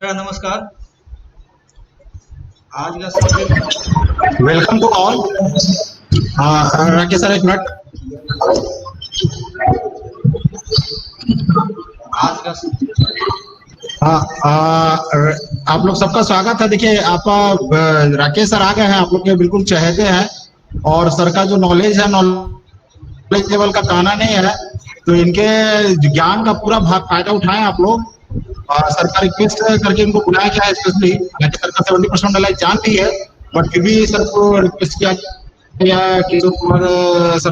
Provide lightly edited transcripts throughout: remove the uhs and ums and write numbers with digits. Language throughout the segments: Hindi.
नमस्कार। आज का subject welcome to all. Rakesh sir, एक मिनट। आज का हाँ, आप लोग सबका स्वागत है। देखिए, आप राकेश सर आ गए हैं, आप लोग के बिल्कुल चहेते हैं और सर का जो नॉलेज है, नॉलेज लेवल का कहना नहीं है, तो इनके ज्ञान का पूरा फायदा उठाएं आप लोग। सर का रिक्वेस्ट करके इनको बुलाया गया है स्पेशली। हालांकि सर का 70% नॉलेज जान भी है, बट फिर भी सर को रिक्वेस्ट किया गया है कि कुमार सर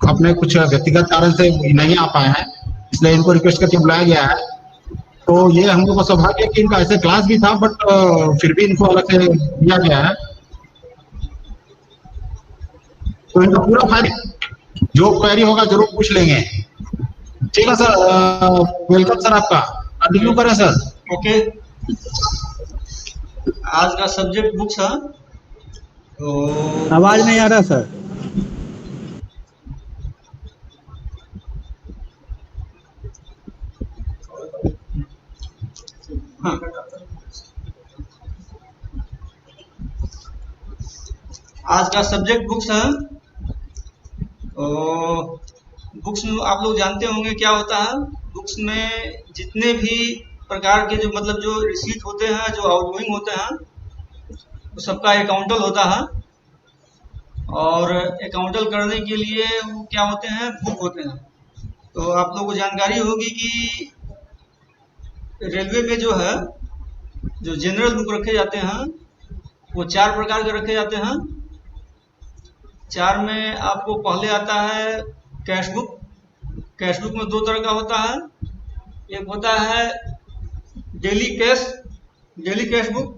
अपने कुछ व्यक्तिगत कारण से नहीं आ पाए हैं, इसलिए इनको रिक्वेस्ट करके बुलाया गया है। तो ये हम लोग को सौभाग्य है कि इनका ऐसे क्लास भी था, बट फिर भी इनको अलग से दिया गया है, तो इनका पूरा फायदा, जो क्वेरी होगा जरूर पूछ लेंगे। ठीक है सर, वेलकम सर आपका। कंटिन्यू करें सर। ओके। आज का सब्जेक्ट बुक्स है, तो आवाज नहीं आ रहा सर। हाँ, आज का सब्जेक्ट बुक्स है। तो बुक्स में आप लोग जानते होंगे क्या होता है। बुक्स में जितने भी प्रकार के जो मतलब जो रिसीट होते हैं, जो आउटगोइंग होते हैं, तो सबका अकाउंटल होता है। और अकाउंटल करने के लिए वो क्या होते हैं, बुक होते हैं। तो आप लोगों को जानकारी होगी कि रेलवे में जो है, जो जनरल बुक रखे जाते हैं, वो 4 प्रकार के रखे जाते हैं। 4 में आपको पहले आता है कैश बुक। कैश बुक में 2 तरह का होता है। एक होता है डेली कैश बुक,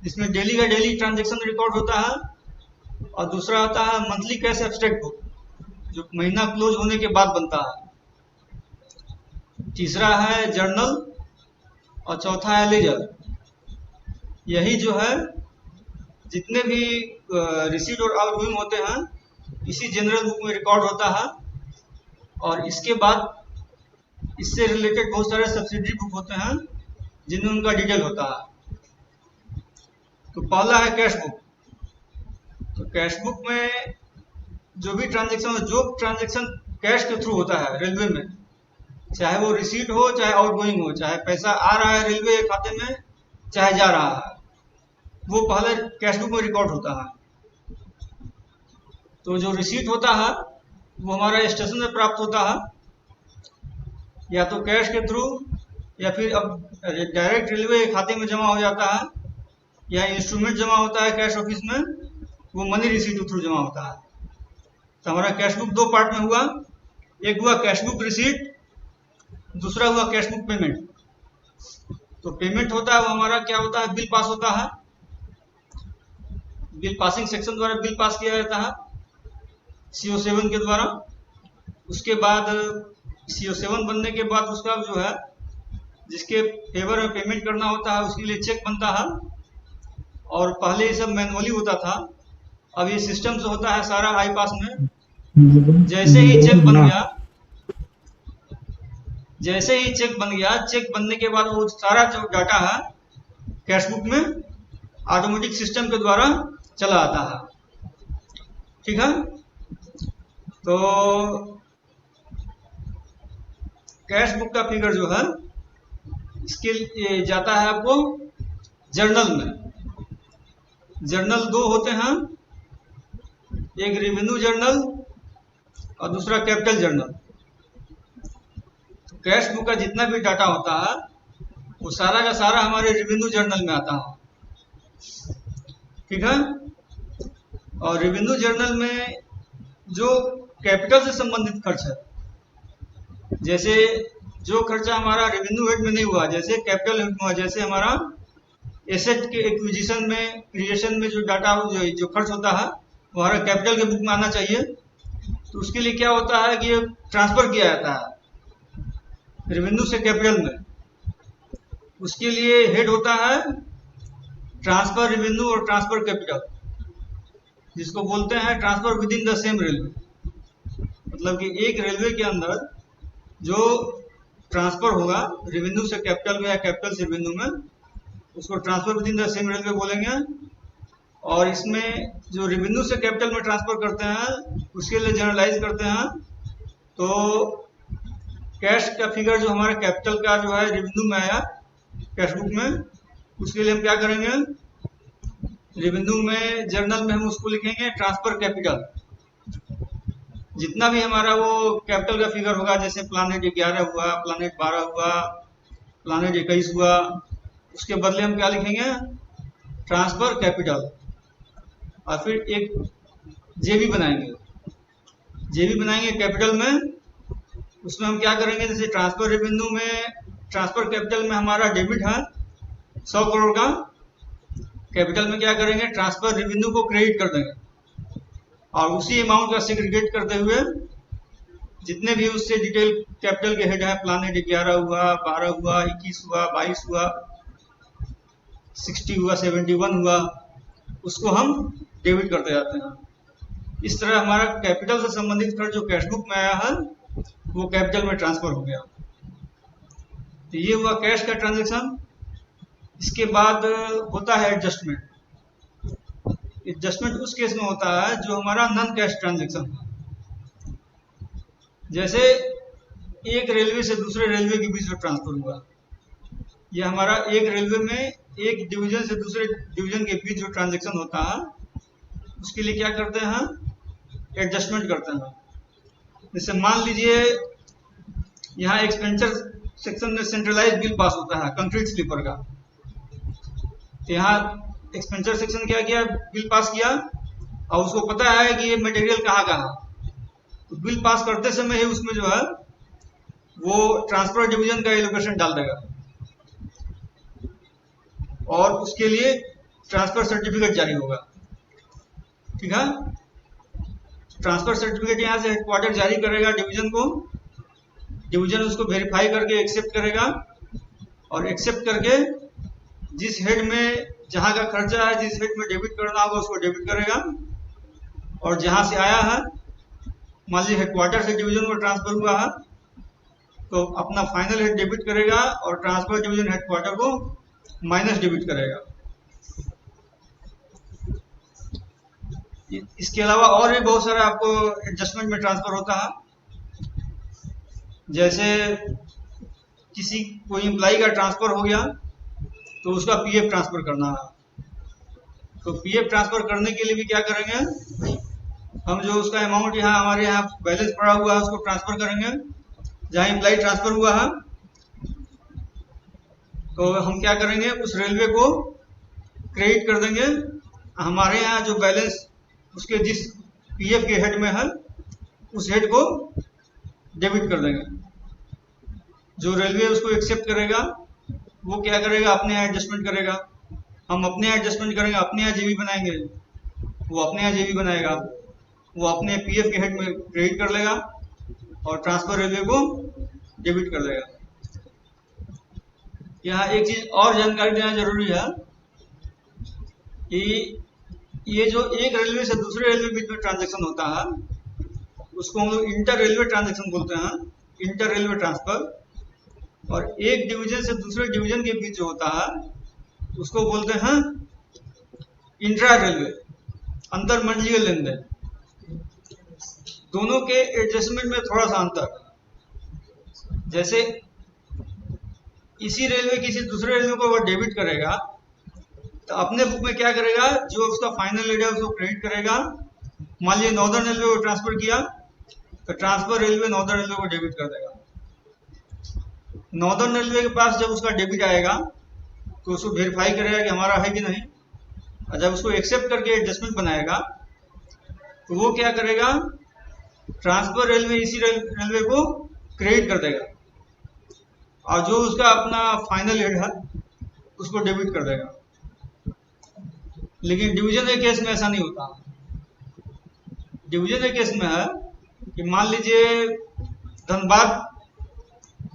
जिसमें डेली का डेली ट्रांजैक्शन रिकॉर्ड होता है। और दूसरा होता है मंथली कैश एब्स्ट्रैक्ट बुक, जो महीना क्लोज होने के बाद बनता है। तीसरा है जर्नल और चौथा है लेजर। यही जो है जितने भी रिसीट और आउटगोइंग होते हैं, इसी जनरल बुक में रिकॉर्ड होता है। और इसके बाद इससे रिलेटेड बहुत सारे सब्सिडरी बुक होते हैं, जिनमें उनका डिटेल होता है। तो पहला है कैश बुक। तो कैश बुक में जो भी ट्रांजैक्शन कैश के थ्रू होता है रेलवे में, चाहे वो रिसीट हो चाहे आउटगोइंग हो, चाहे पैसा आ रहा है रेलवे खाते में चाहे जा रहा है, वो पहले कैश बुक में रिकॉर्ड होता है। तो जो रिसीट होता है वो हमारा स्टेशन में प्राप्त होता है, या तो कैश के थ्रू, या फिर अब डायरेक्ट रेलवे खाते में जमा हो जाता है, या इंस्ट्रूमेंट जमा होता है कैश ऑफिस में, वो मनी रिसीट के थ्रू जमा होता है। तो हमारा कैश बुक 2 पार्ट में हुआ। एक हुआ कैश बुक रिसीट, दूसरा हुआ कैश बुक पेमेंट। तो पेमेंट होता है वो हमारा क्या होता है, बिल पास होता है। बिल पासिंग सेक्शन द्वारा बिल पास किया जाता है CO7 के द्वारा। उसके बाद CO7 बनने के बाद उसका जो है, जिसके फेवर में पेमेंट करना होता है, उसके लिए चेक बनता है। और पहले ये सब मैनुअली होता था, अब ये सिस्टम से होता है सारा आई पास में। जैसे ही चेक बन गया, चेक बनने के बाद वो सारा जो डाटा है कैश बुक में ऑटोमेटिक सिस्टम के द्वारा चला आता है। ठीक है। तो कैश बुक का फिगर जो है, इसके लिए जाता है आपको जर्नल में। जर्नल 2 होते हैं, एक रेवेन्यू जर्नल और दूसरा कैपिटल जर्नल। कैश बुक का जितना भी डाटा होता है वो सारा का सारा हमारे रेवेन्यू जर्नल में आता है। ठीक है। और रेवेन्यू जर्नल में जो कैपिटल से संबंधित खर्च है, जैसे जो खर्चा हमारा रेवेन्यू हेड में नहीं हुआ, जैसे कैपिटल हेड में हुआ, जैसे हमारा एसेट के एक्विजिशन में, क्रिएशन में जो डाटा जो खर्च होता है वो हमारा कैपिटल के बुक में आना चाहिए। तो उसके लिए क्या होता है कि ट्रांसफर किया जाता है रेवेन्यू से कैपिटल में। उसके लिए हेड होता है ट्रांसफर रेवेन्यू और ट्रांसफर कैपिटल, जिसको बोलते हैं transfer with in the same railway. मतलब कि एक रेलवे के अंदर जो ट्रांसफर होगा रेवेन्यू से कैपिटल में या कैपिटल से रेवेन्यू में, उसको transfer with in the same railway बोलेंगे। और इसमें जो रेवेन्यू से कैपिटल में ट्रांसफर करते हैं उसके लिए जनरलाइज करते हैं। तो कैश का फिगर जो हमारे कैपिटल का जो है रेवेन्यू में आया कैश बुक में, उसके लिए हम क्या करेंगे, रेवेन्यू में जर्नल में हम उसको लिखेंगे ट्रांसफर कैपिटल। जितना भी हमारा वो कैपिटल का फिगर होगा, जैसे प्लानेट 11 हुआ, प्लानेट 12 हुआ, प्लानेट 21 हुआ, उसके बदले हम क्या लिखेंगे, ट्रांसफर कैपिटल। और फिर एक जेबी बनाएंगे, जेबी बनाएंगे कैपिटल में। उसमें हम क्या करेंगे, जैसे ट्रांसफर रेवेन्यू में, ट्रांसफर कैपिटल में हमारा डेबिट है 100 करोड़ का, कैपिटल में क्या करेंगे, ट्रांसफर रेवेन्यू को क्रेडिट कर देंगे और उसी अमाउंट का सेग्रीगेट करते हुए जितने भी उससे डिटेल कैपिटल के हेड है, प्लानेट 11 हुआ, 12 हुआ, 21 हुआ, 22 हुआ, 60 हुआ, 71 हुआ, उसको हम डेबिट करते जाते हैं। इस तरह हमारा कैपिटल से संबंधित खर्च जो कैश बुक में आया है वो कैपिटल में ट्रांसफर हो गया। तो ये हुआ कैश का ट्रांजैक्शन। इसके बाद होता है एडजस्टमेंट। एडजस्टमेंट उस केस में होता है जो हमारा नॉन कैश ट्रांजैक्शन है। जैसे एक रेलवे से दूसरे रेलवे के बीच में ट्रांसफर हुआ, यह हमारा एक रेलवे में एक डिवीजन से दूसरे डिवीजन के बीच जो ट्रांजैक्शन होता है उसके लिए क्या करते हैं, एडजस्टमेंट करते हैं। जैसे मान लीजिए यहाँ एक्सपेंचर सेक्शन में सेंट्रलाइज बिल पास होता है कंक्रीट स्लीपर का, तो यहाँ एक्सपेंचर सेक्शन क्या किया, बिल पास किया और उसको पता है कि ये मटेरियल कहाँ का है, तो बिल पास करते समय ही उसमें जो है वो ट्रांसफर डिवीजन का एलोकेशन डाल देगा और उसके लिए ट्रांसफर सर्टिफिकेट जारी होगा। ठीक है, ट्रांसफर सर्टिफिकेट यहाँ से हेडक्वार्टर जारी करेगा डिवीजन को, डिवीजन उसको वेरीफाई करके एक्सेप्ट करेगा और एक्सेप्ट करके जिस हेड में जहाँ का खर्चा है, जिस हेड में डेबिट करना होगा उसको डेबिट करेगा। और जहाँ से आया है, मान लीजिए हेडक्वार्टर से डिवीजन में ट्रांसफर हुआ है, तो अपना फाइनल हेड डेबिट करेगा और ट्रांसफर डिवीजन हेडक्वार्टर को माइनस डेबिट करेगा। इसके अलावा और भी बहुत सारा आपको एडजस्टमेंट में ट्रांसफर होता है। जैसे किसी कोई एम्प्लाई का ट्रांसफर हो गया तो उसका पीएफ ट्रांसफर करना है, तो पीएफ ट्रांसफर करने के लिए भी क्या करेंगे, हम जो उसका अमाउंट यहाँ हमारे यहाँ बैलेंस पड़ा हुआ है उसको ट्रांसफर करेंगे। जहाँ एम्प्लाई ट्रांसफर हुआ है तो हम क्या करेंगे, उस रेलवे को क्रेडिट कर देंगे, हमारे यहाँ जो बैलेंस उसके जिस पीएफ के हेड में है उस हेड को डेबिट कर देंगे। जो रेलवे उसको एक्सेप्ट करेगा वो क्या करेगा, अपने यहाँ एडजस्टमेंट करेगा। हम अपने यहाँ एडजस्टमेंट करेंगे, अपने यहाँ जेबी बनाएंगे, वो अपने यहाँ जेबी बनाएगा, वो अपने पीएफ के हेड में क्रेडिट कर लेगा और ट्रांसफर रेलवे को डेबिट कर देगा। यहाँ एक चीज और जानकारी देना जरूरी है कि ये जो एक रेलवे से दूसरे रेलवे बीच में ट्रांजैक्शन होता है उसको हम लोग इंटर रेलवे ट्रांजैक्शन बोलते हैं, इंटर रेलवे ट्रांसफर। और एक डिवीजन से दूसरे डिवीजन के बीच जो होता है उसको बोलते हैं इंट्रा रेलवे, अंतर मंडलीय लेन देन। दोनों के एडजस्टमेंट में थोड़ा सा अंतर, जैसे इसी रेलवे किसी दूसरे रेलवे को अगर डेबिट करेगा तो अपने बुक में क्या करेगा, जो उसका फाइनल रेट है उसको क्रेडिट करेगा। मान लीजिए नॉर्दर्न रेलवे को ट्रांसफर किया तो ट्रांसफर रेलवे नॉर्दर्न रेलवे को डेबिट कर देगा। नॉर्दर्न रेलवे के पास जब उसका डेबिट आएगा तो उसको वेरीफाई करेगा कि हमारा है कि नहीं, और जब उसको एक्सेप्ट करके एडजस्टमेंट बनाएगा तो वो क्या करेगा, ट्रांसफर रेलवे इसी रेलवे को क्रेडिट कर देगा और जो उसका अपना फाइनल हेड है उसको डेबिट कर देगा। लेकिन डिवीजन के केस में ऐसा नहीं होता। डिवीजन के केस में है कि मान लीजिए धनबाद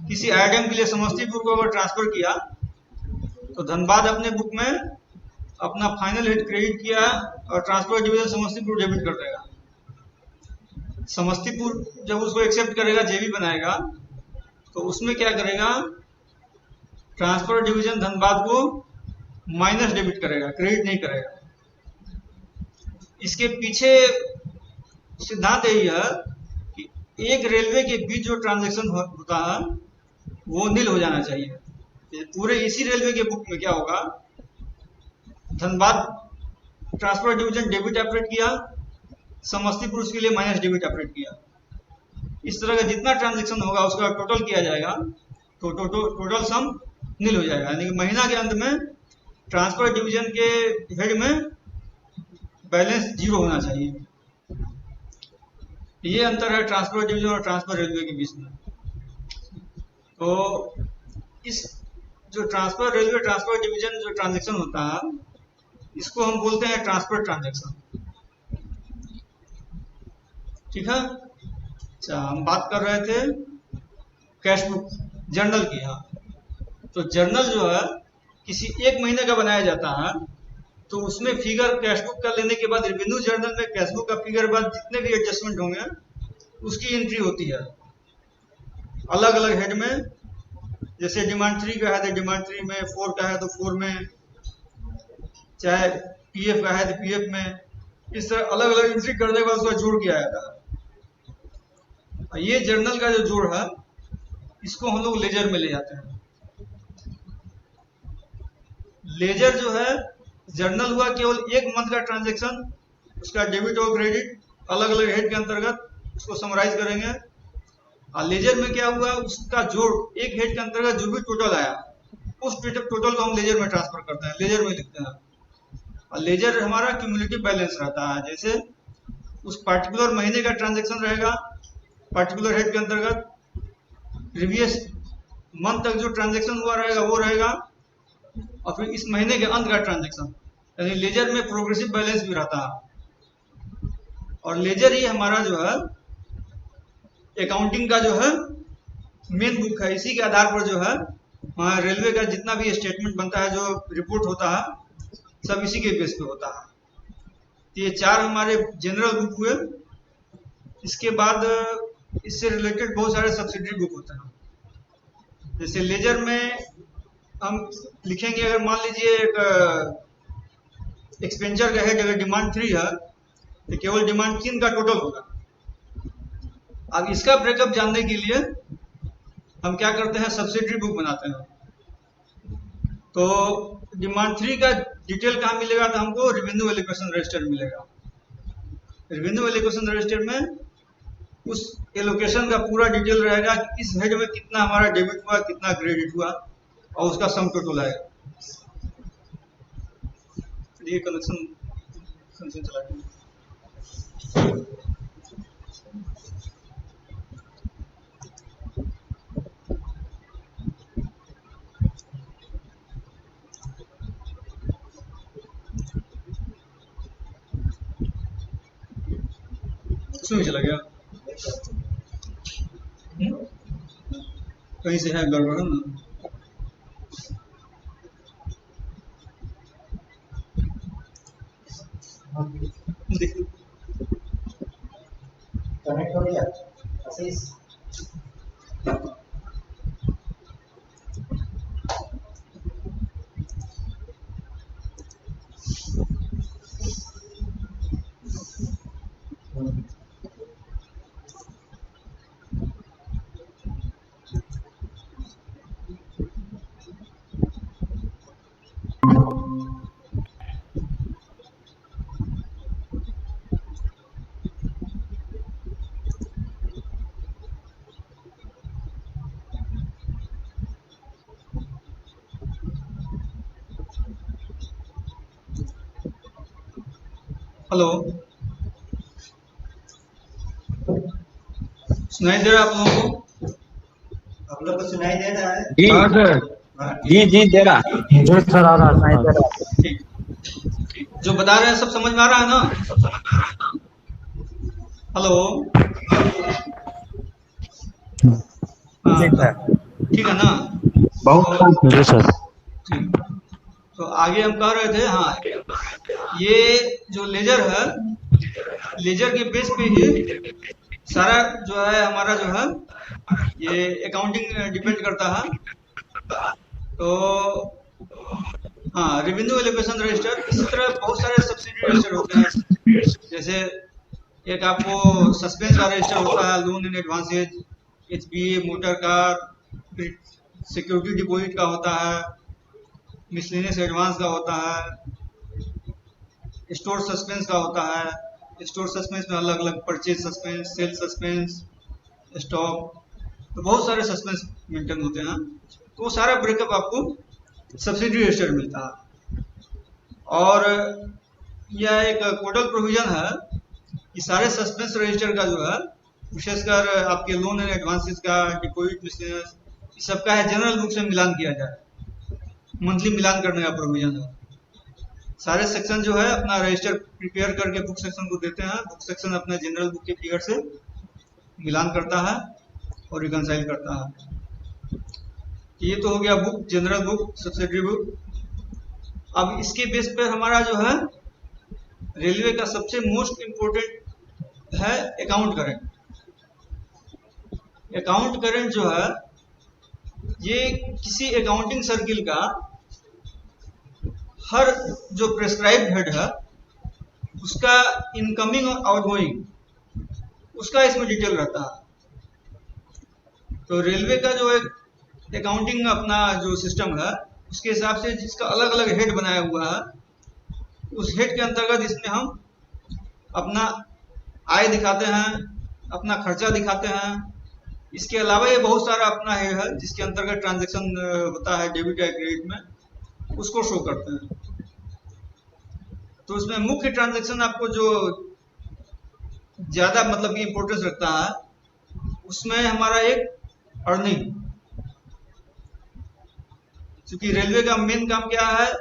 किसी आइटम के लिए समस्तीपुर को अगर ट्रांसफर किया तो धनबाद अपने बुक में अपना फाइनल हेड क्रेडिट किया और ट्रांसफर डिवीजन समस्तीपुर डेबिट कर देगा। समस्तीपुर जब उसको एक्सेप्ट करेगा, जेबी बनाएगा, तो उसमें क्या करेगा, ट्रांसफर डिवीजन धनबाद को माइनस डेबिट करेगा, क्रेडिट नहीं करेगा। इसके पीछे सिद्धांत यही है कि एक रेलवे के बीच जो ट्रांजैक्शन होता है वो नील हो जाना चाहिए। पूरे इसी रेलवे के बुक में क्या होगा, Dhanbad transport division debit operate किया, समस्तीपुर उसके लिए माइनस डेबिट ऑपरेट किया। इस तरह का जितना ट्रांजैक्शन होगा उसका टोटल किया जाएगा तो टोटल सम नील हो जाएगा। यानी कि महीना के अंत में ट्रांसपोर्ट डिवीजन के हेड में बैलेंस जीरो होना चाहिए। ये अंतर है ट्रांसपोर्ट डिवीजन और ट्रांसपोर्ट रेलवे के बीच में। तो इस जो ट्रांसपोर्ट रेलवे ट्रांसपोर्ट डिवीजन जो ट्रांजैक्शन होता है इसको हम बोलते हैं ट्रांसपोर्ट ट्रांजैक्शन। ठीक है। अच्छा, हम बात कर रहे थे कैश बुक जर्नल की। हाँ, तो जर्नल जो है किसी एक महीने का बनाया जाता है तो उसमें फिगर कैश बुक का लेने के बाद रेवेन्यू जर्नल में कैश बुक का फिगर बाद जितने भी एडजस्टमेंट होंगे उसकी एंट्री होती है अलग अलग हेड में। जैसे डिमांड 3 का है तो डिमांड 3 में, 4 का है तो 4 में, चाहे पीएफ का है तो पीएफ में। इस तरह अलग अलग एंट्री करने के बाद उसका जोड़ किया जाता है। ये जर्नल का जो जोड़ है इसको हम लोग लेजर में ले जाते हैं। लेजर जो है, जर्नल हुआ केवल एक मंथ का ट्रांजैक्शन, उसका डेबिट और क्रेडिट अलग अलग हेड के अंतर्गत उसको समराइज करेंगे। और लेजर में क्या हुआ, उसका जोड़ एक हेड के अंतर्गत जो भी टोटल आया उस टोटल को हम लेजर में ट्रांसफर करते हैं, लेजर में लिखते हैं। और लेजर हमारा क्यूमुलेटिव बैलेंस रहता है। जैसे उस पर्टिकुलर महीने का ट्रांजैक्शन रहेगा पर्टिकुलर हेड के अंतर्गत, प्रीवियस मंथ तक जो ट्रांजैक्शन हुआ रहेगा वो रहेगा, और फिर इस महीने के अंत का ट्रांजैक्शन। यानी लेजर में प्रोग्रेसिव बैलेंस भी रहता है। और लेजर ही हमारा जो है अकाउंटिंग का जो है मेन बुक है। इसी के आधार पर जो है रेलवे का जितना भी स्टेटमेंट बनता है, जो रिपोर्ट होता है, सब इसी के बेस पे होता है। तो ये 4 हमारे जनरल बुक हुए। इसके बाद इससे रिलेटेड बहुत सारे सब्सिडरी बुक होते हैं। जैसे लेजर में हम लिखेंगे, अगर मान लीजिए एक एक्सपेंचर का हेड अगर डिमांड 3 है तो केवल डिमांड 3 का टोटल होगा। अब इसका ब्रेकअप जानने के लिए हम क्या करते हैं, सब्सिडरी बुक बनाते हैं। तो डिमांड 3 का डिटेल कहाँ मिलेगा, तो हमको रेवेन्यू एलोकेशन रजिस्टर मिलेगा। रेवेन्यू एलोकेशन रजिस्टर में उस एलोकेशन का पूरा डिटेल रहेगा कि इस हेड में कितना हमारा डेबिट हुआ, कितना क्रेडिट हुआ, और उसका सम टोटल आएगा। ये कनेक्शन चलाएंगे। उसमें चला गया, कहीं से है गड़बड़ है ना। कनेक्ट हो गया आशीष। हेलो, सुनाई दे रहा है आप लोगों को? आप लोग को सुनाई दे रहा है? जी सर, जी जी दे रहा। जी सर, आ रहा, सुनाई दे रहा। ठीक, जो बता रहे हैं सब समझ में आ रहा है ना? हेलो, हाँ, ठीक है ना? बहुत जी सर। ठीक, तो आगे हम कह रहे थे, हाँ, ये जो लेजर है, लेजर के बेस पे ही सारा जो है हमारा जो है ये अकाउंटिंग डिपेंड करता है। तो हाँ, रेवेन्यू एलोकेशन रजिस्टर। इसी तरह बहुत सारे सब्सिडी रजिस्टर होते हैं। जैसे एक आपको सस्पेंस का रजिस्टर होता है, loan in advances, HbA, motor car, security deposit का होता है, मिसलेनियस एडवांस का होता है, स्टोर सस्पेंस का होता है। स्टोर सस्पेंस में अलग अलग purchase suspense, sale suspense, stock, तो बहुत सारे सस्पेंस मेंटेन होते हैं। तो वो सारा ब्रेकअप आपको सब्सिडी रजिस्टर मिलता है। और यह एक कोडल प्रोविजन है कि सारे सस्पेंस रजिस्टर का जो है, विशेषकर आपके लोन एंड एडवांसेस का, डिपॉजिट, मिसलेनियस, इस सब का है जनरल बुक से मिलान किया जाए, मंथली मिलान करने का प्रोविजन है। सारे सेक्शन जो है अपना रजिस्टर प्रिपेयर करके बुक सेक्शन को देते हैं, बुक सेक्शन अपने जनरल बुक के फिगर से मिलान करता है और रिकनसाइल करता है। ये तो हो गया book, general book, subsidiary book. अब इसके बेस पर हमारा जो है रेलवे का सबसे मोस्ट इम्पोर्टेंट है अकाउंट करेंट। अकाउंट करेंट जो है, ये किसी अकाउंटिंग सर्किल का हर जो प्रेस्क्राइब्ड हेड है उसका इनकमिंग और आउटगोइंग, उसका इसमें डिटेल रहता है। तो रेलवे का जो एक अकाउंटिंग अपना जो सिस्टम है, उसके हिसाब से जिसका अलग अलग हेड बनाया हुआ है, उस हेड के अंतर्गत इसमें हम अपना आय दिखाते हैं, अपना खर्चा दिखाते हैं। इसके अलावा ये बहुत सारा अपना हेड है जिसके अंतर्गत ट्रांजैक्शन होता है डेबिट या क्रेडिट में, उसको शो करते हैं। तो उसमें मुख्य ट्रांजैक्शन आपको जो ज्यादा मतलब इंपोर्टेंस रखता है, उसमें हमारा एक अर्निंग, क्योंकि रेलवे का मेन काम क्या है,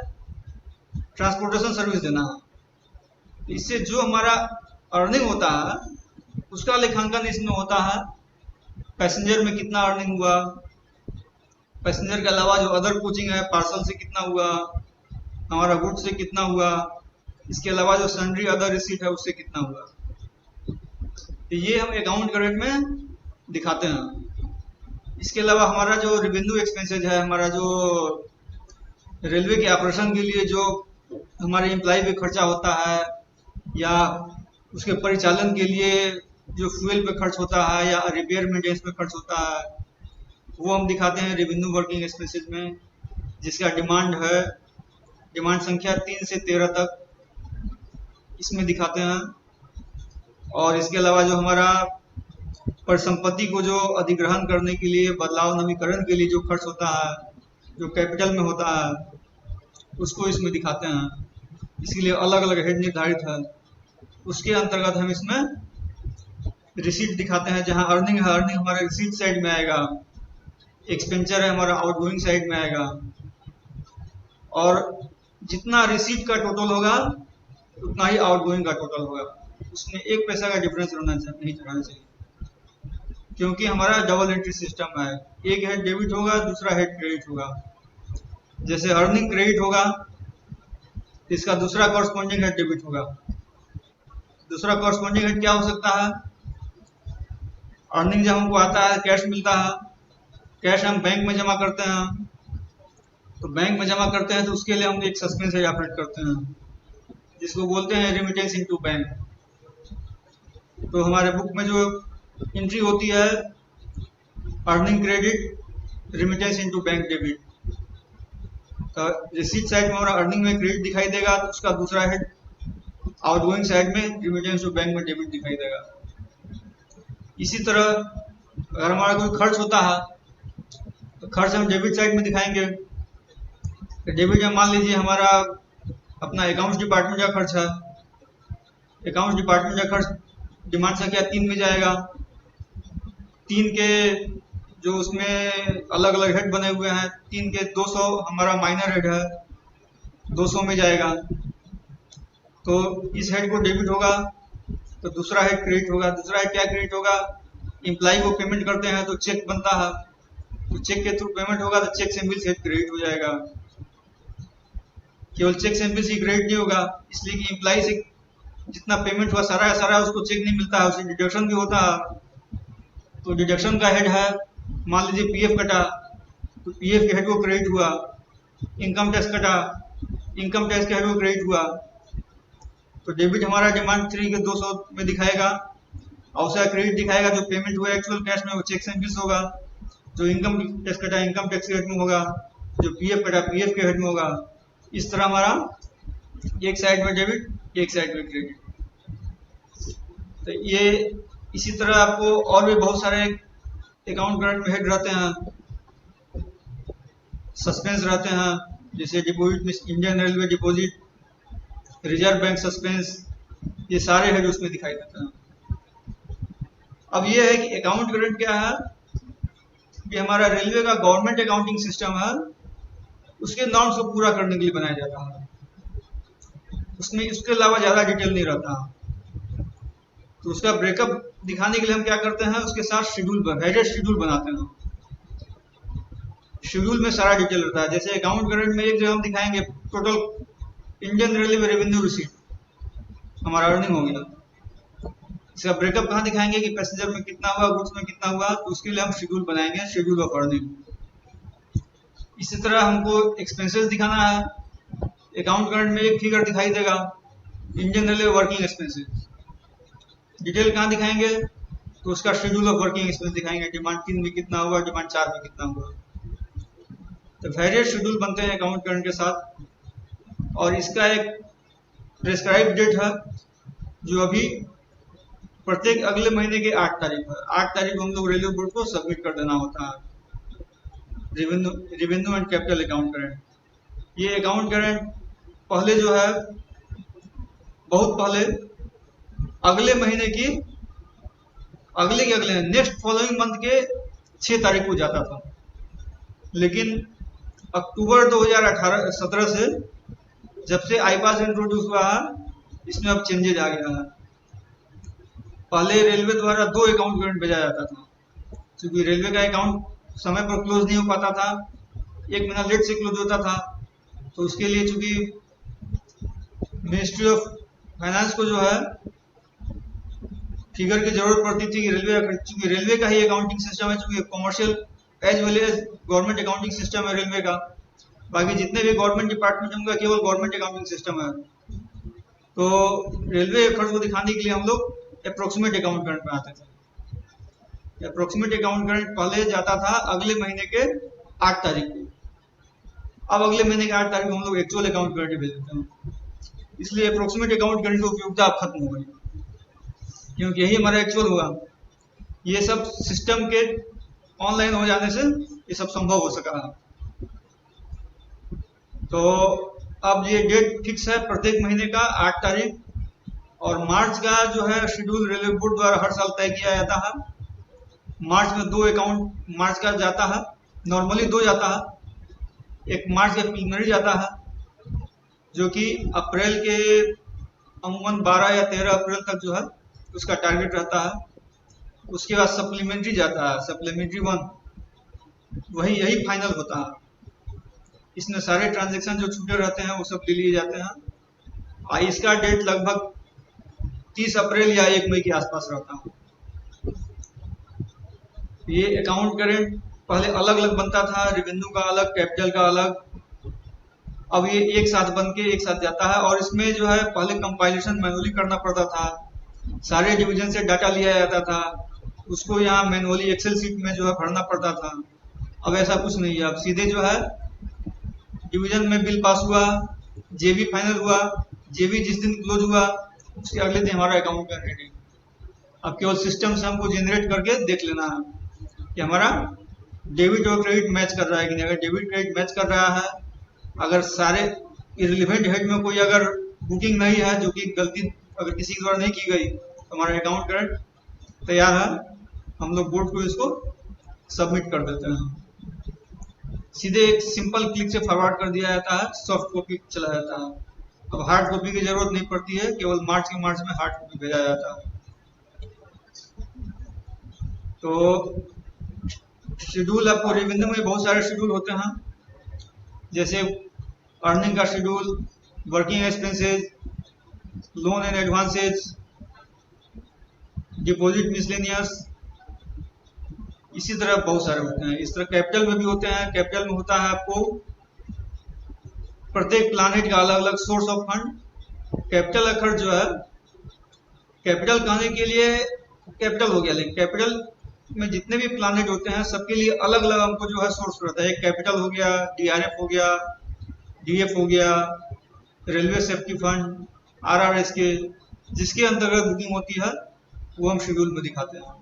ट्रांसपोर्टेशन सर्विस देना है। इससे जो हमारा अर्निंग होता है उसका लेखांकन इसमें होता है। पैसेंजर में कितना अर्निंग हुआ, पैसेंजर के अलावा जो अदर कोचिंग है, पार्सल से कितना हुआ, हमारा गुड से कितना हुआ, इसके अलावा जो सन्ड्री अदर रिसीट है उससे कितना हुआ। तो ये हम अकाउंट करेंट में दिखाते हैं। इसके अलावा हमारा जो रेवेन्यू एक्सपेंसेज है, हमारा जो रेलवे के ऑपरेशन के लिए जो हमारे एम्प्लॉय पे खर्चा होता है, या उसके परिचालन के लिए जो फ्यूल पे खर्च होता है या रिपेयर मेंटेनेंस पे खर्च होता है, वो हम दिखाते हैं रेवेन्यू वर्किंग एक्सपेंसेज में, जिसका डिमांड है, डिमांड संख्या 3 से 13 तक इसमें दिखाते हैं। और इसके अलावा जो हमारा परिसंपत्ति को जो अधिग्रहण करने के लिए, बदलाव नवीकरण के लिए जो खर्च होता है, जो कैपिटल में होता है, उसको इसमें दिखाते हैं। इसके लिए अलग अलग हेड निर्धारित है। उसके अंतर्गत हम इसमें रिसीट दिखाते हैं। जहां अर्निंग है, अर्निंग हमारा रिसीट साइड में आएगा, एक्सपेंचर है हमारा आउटगोइंग साइड में आएगा। और जितना रिसीट का टोटल होगा उतना ही आउटगोइंग का टोटल होगा, उसमें 1 पैसा का डिफरेंस नहीं रहना चाहिए, क्योंकि हमारा डबल एंट्री सिस्टम है। एक हेड डेबिट होगा, दूसरा हेड क्रेडिट होगा। जैसे अर्निंग क्रेडिट होगा, इसका दूसरा कॉरस्पॉन्डिंग हेड डेबिट होगा। दूसरा कॉरस्पॉन्डिंग हेड क्या हो सकता है, अर्निंग जब हमको आता है, कैश मिलता है, कैश हम बैंक में जमा करते हैं। तो बैंक में जमा करते हैं तो उसके लिए हम एक सस्पेंस हेड ऑपरेट करते हैं, जिसको बोलते हैं रेमिटेंस इनटू बैंक। तो हमारे बुक में जो एंट्री होती है, earning credit, remittance into bank debit. तो रिसीट साइड में हमारा अर्निंग में क्रेडिट दिखाई देगा, तो उसका दूसरा हेड आउटगोइंग साइड में रेमिटेंस टू बैंक में डेबिट दिखाई देगा। इसी तरह अगर हमारा कोई खर्च होता है तो खर्च हम डेबिट साइड में दिखाएंगे। तो डेबिट में मान लीजिए हमारा अपना अकाउंट्स डिपार्टमेंट का खर्च है। अकाउंट्स डिपार्टमेंट का खर्च डिमांड संख्या 3 में जाएगा। 3 के जो उसमें अलग अलग हेड बने हुए हैं, 3 के 200 हमारा माइनर हेड है, 200 में जाएगा। तो इस हेड को डेबिट होगा तो दूसरा हेड क्रेडिट होगा। दूसरा हेड क्या क्रेडिट होगा, एम्प्लॉय को पेमेंट करते हैं तो चेक बनता है, तो चेक के थ्रू पेमेंट होगा, तो चेक से बिल्स हेड क्रेडिट हो जाएगा। केवल चेक से बिल्स ही क्रेडिट नहीं होगा, इसलिए कि एम्प्लॉय से जितना पेमेंट हुआ सारा का सारा उसको चेक नहीं मिलता है, उसे डिडक्शन भी होता है। तो डिडक्शन का हेड है, मान लीजिए पीएफ कटा तो पीएफ के हेड को क्रेडिट हुआ, इनकम टैक्स कटा इनकम टैक्स के हेड में क्रेडिट हुआ, तो डेबिट हमारा डिमांड 3 के 200 में दिखाएगा, और उसका क्रेडिट दिखाएगा जो पेमेंट हुआ एक्चुअल कैश में, वो चेक से मिस होगा। जो इनकम टैक्स कटा इनकम टैक्स के हेड में होगा, जो पीएफ कटा पीएफ के हेड में होगा। इस तरह हमारा एक साइड में डेबिट, एक साइड में क्रेडिट। तो ये इसी तरह आपको और भी बहुत सारे अकाउंट करंट में हेड रहते हैं, सस्पेंस रहते हैं, जैसे डिपॉजिट में Indian railway deposit, reserve bank suspense, ये सारे हेड उसमें दिखाई देते हैं। अब ये है कि अकाउंट करंट क्या है, कि हमारा रेलवे का गवर्नमेंट अकाउंटिंग सिस्टम है, उसके नॉर्म्स को पूरा करने के लिए बनाया जाता है। उसमें इसके अलावा ज्यादा डिटेल नहीं रहता। तो उसका ब्रेकअप दिखाने के लिए हम क्या करते हैं, उसके साथ शेड्यूल हेडेड शेड्यूल बनाते हैं। शेड्यूल में सारा डिटेल रहता है। जैसे अकाउंट करंट में एक जगह हम दिखाएंगे total Indian railway revenue receipt, हमारा अर्निंग हो गया। इसका ब्रेकअप कहाँ दिखाएंगे कि पैसेंजर में कितना हुआ, गुड्स में कितना हुआ, तो उसके लिए हम शेड्यूल बनाएंगे, शेड्यूल ऑफ अर्निंग। इसी तरह हमको एक्सपेंसेस दिखाना है। अकाउंट करंट में एक फिगर दिखाई देगा, Indian railway working expenses. Detail कहाँ दिखाएंगे, तो उसका शेड्यूल ऑफ वर्किंग एक्सपेंस दिखाएंगे, डिमांड 3 में कितना हुआ, डिमांड 4 में कितना हुआ। तो वेरियस शेड्यूल बनते हैं अकाउंट करंट के साथ। और इसका एक प्रेस्क्राइब डेट है, जो अभी प्रत्येक अगले महीने के 8 तारीख है। 8 तारीख को हम लोग रेलवे बोर्ड को सबमिट कर देना होता है revenue and capital account current. ये अकाउंट करंट पहले जो है, बहुत पहले अगले महीने की अगले नेक्स्ट फॉलोइंग मंथ के 6 तारीख को जाता था, लेकिन अक्टूबर 2017 से जब से आईपास इंट्रोड्यूस हुआ है, इसमें अब चेंजेज आ गया है। पहले रेलवे द्वारा 2 अकाउंट करंट भेजा जाता था, क्योंकि रेलवे का अकाउंट समय पर क्लोज नहीं हो पाता था, 1 महीना लेट से क्लोज होता था। तो उसके लिए चूंकि मिनिस्ट्री ऑफ फाइनेंस को जो है फिगर की जरूरत पड़ती थी कि चूंकि रेलवे का ही अकाउंटिंग सिस्टम है, चूंकि commercial as well as government accounting system है रेलवे का। बाकी जितने भी गवर्नमेंट डिपार्टमेंट है उनका केवल गवर्नमेंट अकाउंटिंग सिस्टम है। तो रेलवे एफर्ट को दिखाने के लिए हम लोग अप्रोक्सीमेट अकाउंट करंट में आते थे। अप्रोक्सीमेट अकाउंट करंट पहले जाता था अगले महीने के 8 तारीख को, अब अगले महीने के 8 तारीख को हम लोग एक्चुअल अकाउंट करंट भेज देते हैं। इसलिए अप्रोक्सीमेट अकाउंट करंट की उपयोगिता अब खत्म हो गई, क्योंकि यही हमारा एक्चुअल हुआ। ये सब सिस्टम के ऑनलाइन हो जाने से ये सब संभव हो सका है। तो अब ये डेट फिक्स है प्रत्येक महीने का 8 तारीख, और मार्च का जो है शेड्यूल रेलवे बोर्ड द्वारा हर साल तय किया जाता है। मार्च में 2 अकाउंट मार्च का जाता है, नॉर्मली 2 जाता है। एक मार्च का प्रीलिमिनरी जाता है, जो कि अप्रैल के अमूमन 12 या 13 अप्रैल तक जो है उसका टारगेट रहता है। उसके बाद सप्लीमेंट्री जाता है, सप्लीमेंट्री 1, यही फाइनल होता है। इसमें सारे ट्रांजैक्शन जो छूटे रहते हैं वो सब ले लिए जाते हैं, और इसका डेट लगभग 30 अप्रैल या 1 मई के आसपास रहता है। ये अकाउंट करंट पहले अलग अलग बनता था, रेवेन्यू का अलग, कैपिटल का अलग। अब ये एक साथ बन के एक साथ जाता है, और इसमें जो है पहले कंपाइलेशन मैनुअली करना पड़ता था, सारे डिवीजन से डाटा लिया जाता था, उसको यहाँ मैनुअली एक्सेल सीट में जो है भरना पड़ता था। अब ऐसा कुछ नहीं है, अब सीधे जो है डिवीजन में बिल पास हुआ, जेबी फाइनल हुआ, जेबी जिस दिन क्लोज हुआ उसके अगले दिन हमारा अकाउंट का रेडी। अब केवल सिस्टम से हमको जनरेट करके देख लेना है कि हमारा डेबिट और क्रेडिट मैच कर रहा है कि नहीं। अगर डेबिट क्रेडिट मैच कर रहा है, अगर सारे इररिलेवेंट हेड में कोई अगर बुकिंग नहीं है, जो कि गलती अगर किसी के द्वारा नहीं की गई, तो हमारा अकाउंट करंट तैयार है। हम लोग बोर्ड को इसको सबमिट कर देते हैं। सीधे एक सिंपल क्लिक से फॉरवर्ड कर दिया जाता है, सॉफ्ट कॉपी चला जाता है। अब हार्ड कॉपी की जरूरत नहीं पड़ती है, केवल मार्च के मार्च में हार्ड कॉपी भेजा जाता है। तो शेड्यूल आपको रेवेन्यू में बहुत सारे शेड्यूल होते हैं, जैसे अर्निंग का schedule, working expenses, loan and advances, deposit miscellaneous, इसी तरह बहुत सारे होते हैं। इस तरह कैपिटल में भी होते हैं। कैपिटल में होता है आपको प्रत्येक प्लानिट का अलग अलग सोर्स ऑफ फंड। कैपिटल अखर जो है, कैपिटल कहने के लिए कैपिटल हो गया, लेकिन कैपिटल में जितने भी प्लानिट होते हैं सबके लिए अलग अलग हमको जो है सोर्स रहता है। एक कैपिटल हो गया, डीआरएफ हो गया, डीएफ हो गया, रेलवे सेफ्टी फंड, आरआरएस के, जिसके अंतर्गत बुकिंग होती है वो हम शेड्यूल में दिखाते हैं।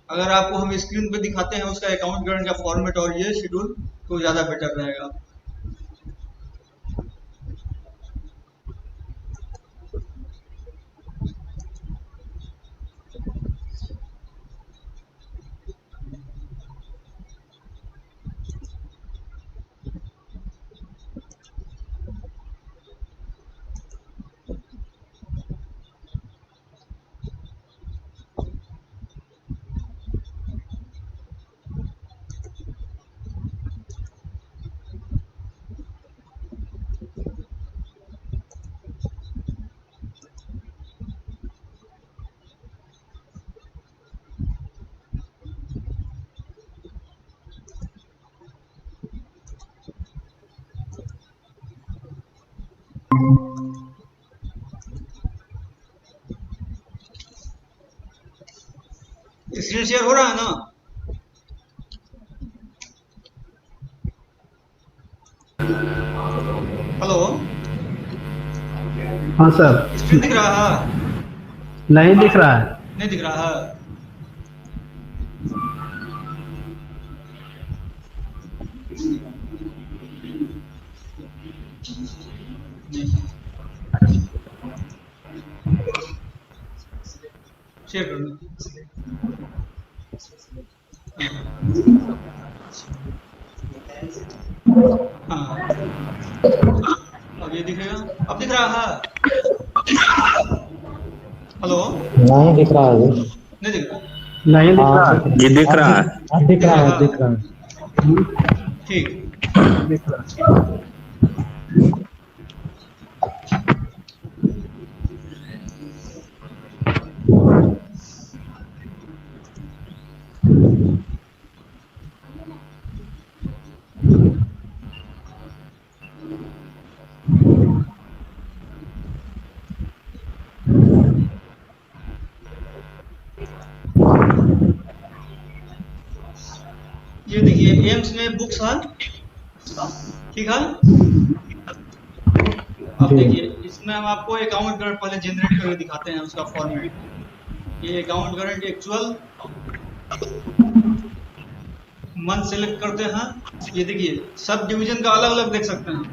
अगर आपको हम स्क्रीन पे दिखाते हैं उसका अकाउंट करंट का फॉर्मेट और ये शेड्यूल, तो ज़्यादा बेटर रहेगा। स्क्रीन शेयर हो रहा है ना? हेलो, हाँ सर। स्क्रीन दिख रहा है? नहीं दिख रहा है। नहीं दिख रहा है? शेयर कर दो। हाँ, अब ये दिखेगा? अब दिख रहा है? हेलो, नहीं दिख रहा है। नहीं दिख रहा? नहीं दिख रहा है। ये दिख रहा है। दिख रहा है, दिख रहा है, ठीक। दिख रहा है। ये देखिए एम्स में बुक्स है, ठीक है। अब देखिए इसमें हम आपको अकाउंट करंट पहले जनरेट करके दिखाते हैं, उसका फॉर्मेट। ये account current actual month select करते हैं। ये देखिए सब डिवीजन का अलग अलग देख सकते हैं।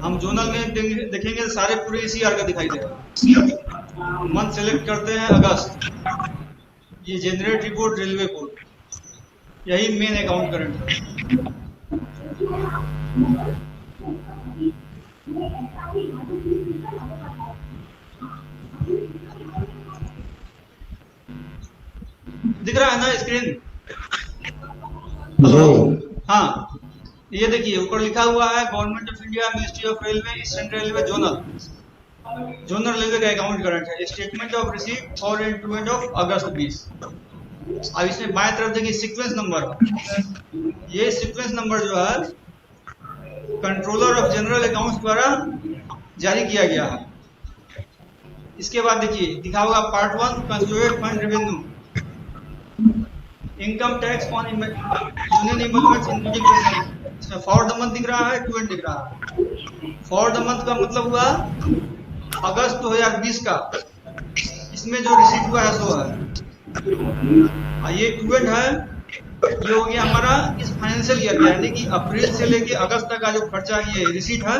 हम जोनल में देखेंगे तो सारे पूरे इसी आर का दिखाई देगा। मंथ सेलेक्ट करते हैं अगस्त, ये जनरेट रिपोर्ट रेलवे कोड, यही मेन अकाउंट करंट है। दिख रहा है ना स्क्रीन? हेलो, हाँ, ये देखिए ऊपर लिखा हुआ है government of India, ministry of railway, eastern railway zonal. Zonal railway का अकाउंट करंट है। Statement of receipt for end of अगस्त 20। अब इसमें बाएं तरफ देखिए सीक्वेंस नंबर। ये सीक्वेंस नंबर जो है कंट्रोलर ऑफ जनरल अकाउंट्स द्वारा जारी किया गया है। इसके बाद देखिए दिखा होगा part 1 consolidated fund revenue, income tax on union employments including. इसमें फॉर द मंथ दिख रहा है, 2 दिख रहा है। फॉर द मंथ का मतलब हुआ अगस्त 2020 का। इसमें जो रिसीट हुआ है सो है। ये 2 है, ये हो गया हमारा इस फाइनेंशियल ईयर का, यानी कि अप्रैल से लेके अगस्त तक का जो खर्चा ये रिसीट है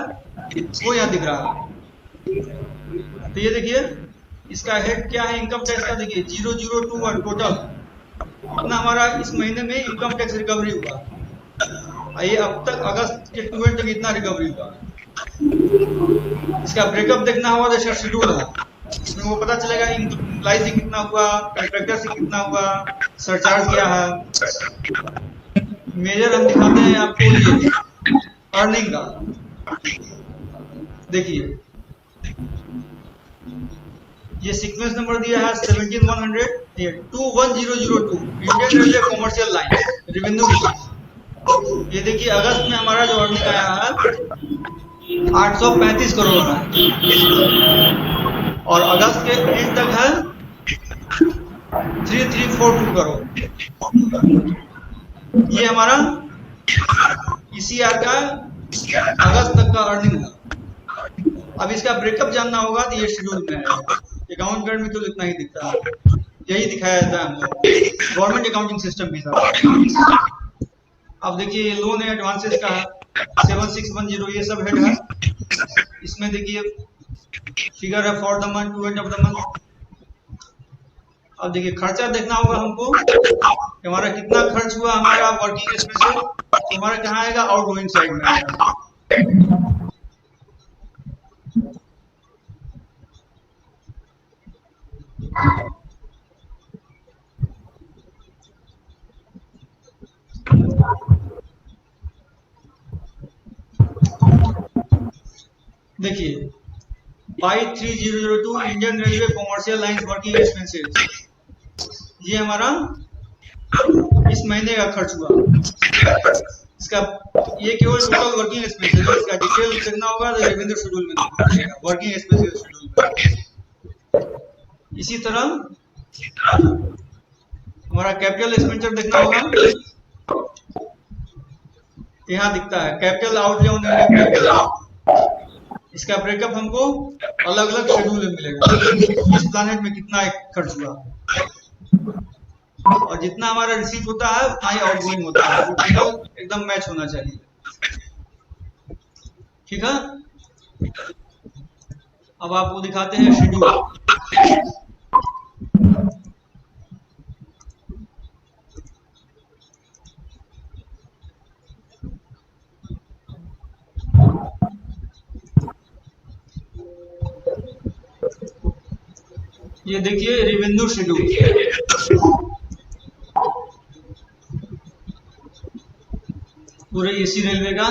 वो यहाँ दिख रहा है। तो ये देखिए इसका हेड क्या है इनकम टैक्स का, देखिए 0021 टोटल अपना हमारा इस महीने में इनकम टैक्स रिकवरी हुआ। ये अब तक अगस्त के 2 तक इतना रिकवरी हुआ। इसका ब्रेकअप देखना हुआ तो शेड्यूल है, इसमें वो पता चलेगा इम्प्लाई से कितना हुआ, कॉन्ट्रैक्टर से कितना हुआ, सरचार्ज क्या है। मेजर हम दिखाते हैं आपको ये अर्निंग का। देखिए ये सीक्वेंस नंबर दिया है 17100, ये 21002 Indian railway commercial line revenue. ये देखिए अगस्त में हमारा जो अर्निंग आया है 835 करोड़ है और अगस्त के एंड तक है 3342 करोड़। ये हमारा ईसीआर का अगस्त तक का अर्निंग है। अब इसका ब्रेकअप जानना होगा तो ये शेड्यूल में है। अकाउंट कार्ड में तो इतना ही दिखता है, यही दिखाया जाता है हम लोग गवर्नमेंट अकाउंटिंग सिस्टम के हिसाब से। अब देखिए लोन है एडवांसेस का 7610 ये सब हेड है। इसमें देखिए फिगर है for the month, to end of the month. अब देखिए खर्चा देखना होगा हमको कि हमारा कितना खर्च हुआ हमारा वर्किंग एक्सपेंसेस, तो हमारा कहाँ आएगा आउटगोइंग साइड में आएगा। देखिए 23002 Indian railway commercial lines working expenses, ये हमारा इस महीने का खर्च हुआ। इसका ये केवल टोटल वर्किंग एक्सपेंसेस है, इसका डिटेल देखना होगा तो रेवेन्यू शेड्यूल में देखना वर्किंग एक्सपेंसेस शेड्यूल में। इसी तरह हमारा कैपिटल एक्सपेंडिचर देखना होगा, यहाँ दिखता है कैपिटल आउटले ऑन इसका ब्रेकअप हमको अलग अलग शेड्यूल में मिलेगा, इस प्लानेट में कितना खर्च हुआ और जितना हमारा रिसीट होता है उतना ही आउटगोइंग होता है, टोटल एकदम मैच होना चाहिए। ठीक है, अब आपको दिखाते हैं शेड्यूल। ये देखिए रेवेन्यू शेड्यूल, पूरे एसी रेलवे का।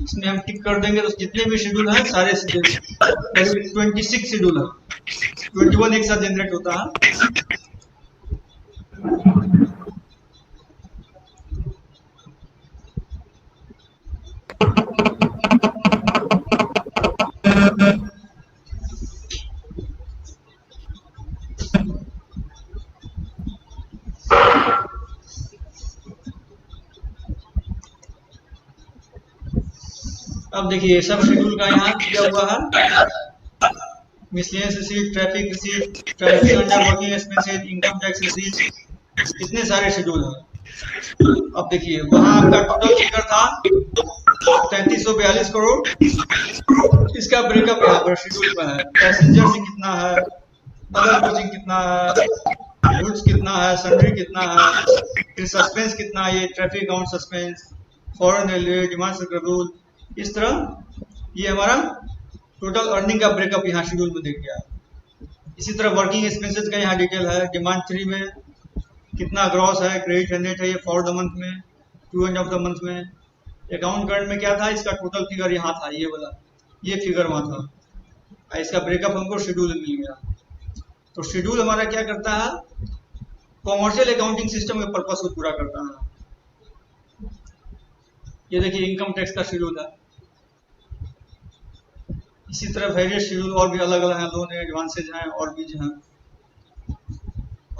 इसमें हम टिक कर देंगे तो जितने भी शेड्यूल हैं सारे 26 शेड्यूल है, 21 एक साथ जनरेट होता है। अब देखिए सब शेड्यूल का यहाँ दिया हुआ है, miscellaneous receipt, traffic receipt, traffic under working expenses, income tax receipt, इतने सारे शेड्यूल हैं। अब देखिए वहाँ आपका टोटल फिगर था 3342 करोड़, इसका ब्रेकअप यहाँ पर शेड्यूल में है। पैसेंजर से कितना है, अदर कोचिंग कितना है, गुड्स कितना है, सन्ड्री कितना है, फिर सस्पेंस कितना है, ये traffic account suspense, foreign railway, demand schedule, इस तरह ये हमारा टोटल अर्निंग का ब्रेकअप यहाँ शेड्यूल में दिख गया। इसी तरह वर्किंग एक्सपेंसेस का यहाँ डिटेल है, डिमांड 3 में कितना ग्रॉस है, क्रेडिट एंड नेट है ये फॉर द मंथ में, to end of the month में। अकाउंट करंट में क्या था, इसका टोटल फिगर यहाँ था, ये वाला ये फिगर वहाँ था, इसका ब्रेकअप हमको शेड्यूल में मिल गया। तो शेड्यूल हमारा क्या करता है, कॉमर्शियल अकाउंटिंग सिस्टम के पर्पस को पूरा करता है। ये देखिए इनकम टैक्स का शेड्यूल है। इसी तरह वेरियस शेड्यूल और भी अलग अलग हैं, लोन है, एडवांसेज हैं और भी जो हैं।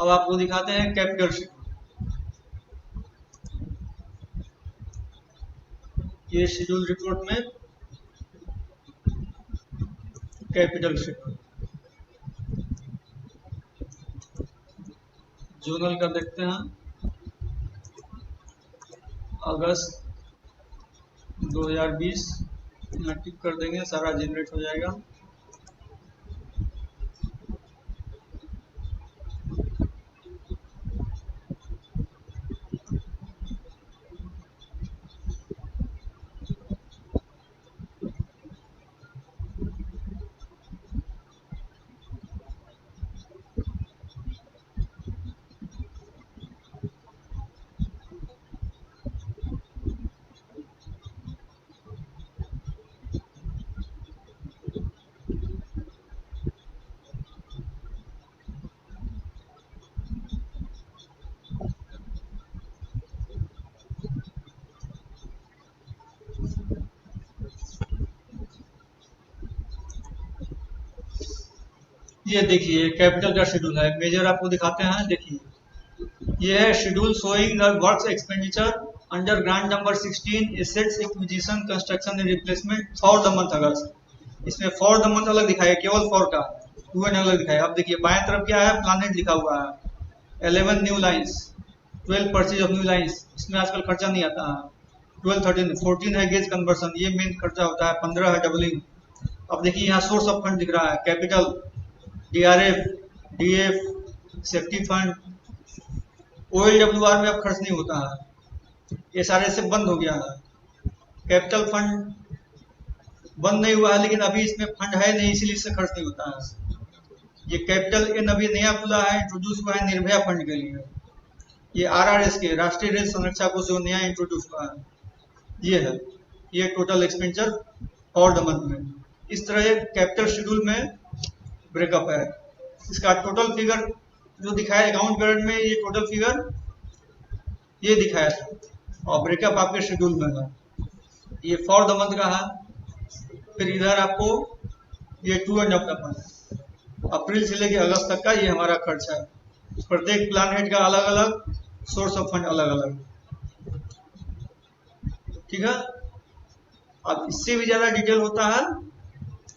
अब आपको दिखाते हैं कैपिटल शेड्यूल। ये शेड्यूल रिपोर्ट में कैपिटल शेड्यूल जोनल का देखते हैं, अगस्त 2020 यहाँ टिक कर देंगे, सारा जनरेट हो जाएगा। ये देखिए कैपिटल का शेड्यूल है, मेजर आपको दिखाते हैं। देखिए ये है schedule showing the works expenditure under grant number 16 assets acquisition construction and replacement for the month August. इसमें फॉर द मंथ अलग दिखाया, केवल फॉर का 2 अलग दिखाया। अब देखिए बाएं तरफ क्या है, प्लानेट लिखा हुआ है, 11 new lines, 12 purchase of new lines, इसमें आजकल खर्चा नहीं आता है। 12, 13, 14 है गेज कन्वर्सन, ये मेन खर्चा होता है। 15 है डबलिंग। अब देखिए यहाँ सोर्स ऑफ फंड दिख रहा है, capital, DRF, DF, safety fund, OLWR में अब खर्च नहीं होता है, ये सारे से बंद हो गया है। कैपिटल फंड बंद नहीं हुआ है, लेकिन अभी इसमें फंड है नहीं, इसीलिए इससे खर्च नहीं होता है। ये कैपिटल इन अभी नया खुला है, इंट्रोड्यूस हुआ है निर्भया फंड के लिए। ये आरआरएस के राष्ट्रीय रेल संरक्षा को जो नया इंट्रोड्यूस हुआ है, ये है। ये total expenditure for the month में इस तरह कैपिटल शेड्यूल में ब्रेकअप है। इसका टोटल फिगर जो दिखाया अकाउंट बैलेंस में, ये टोटल फिगर ये दिखाया था, और ब्रेकअप आपके शेड्यूल में है। ये फॉर द मंथ का है। फिर इधर आपको ये to end of the month, अप्रैल से लेके अगस्त तक का ये हमारा खर्च है। प्रत्येक प्लान हेड का अलग अलग, सोर्स ऑफ फंड अलग अलग, ठीक है। अब इससे भी ज्यादा डिटेल होता है,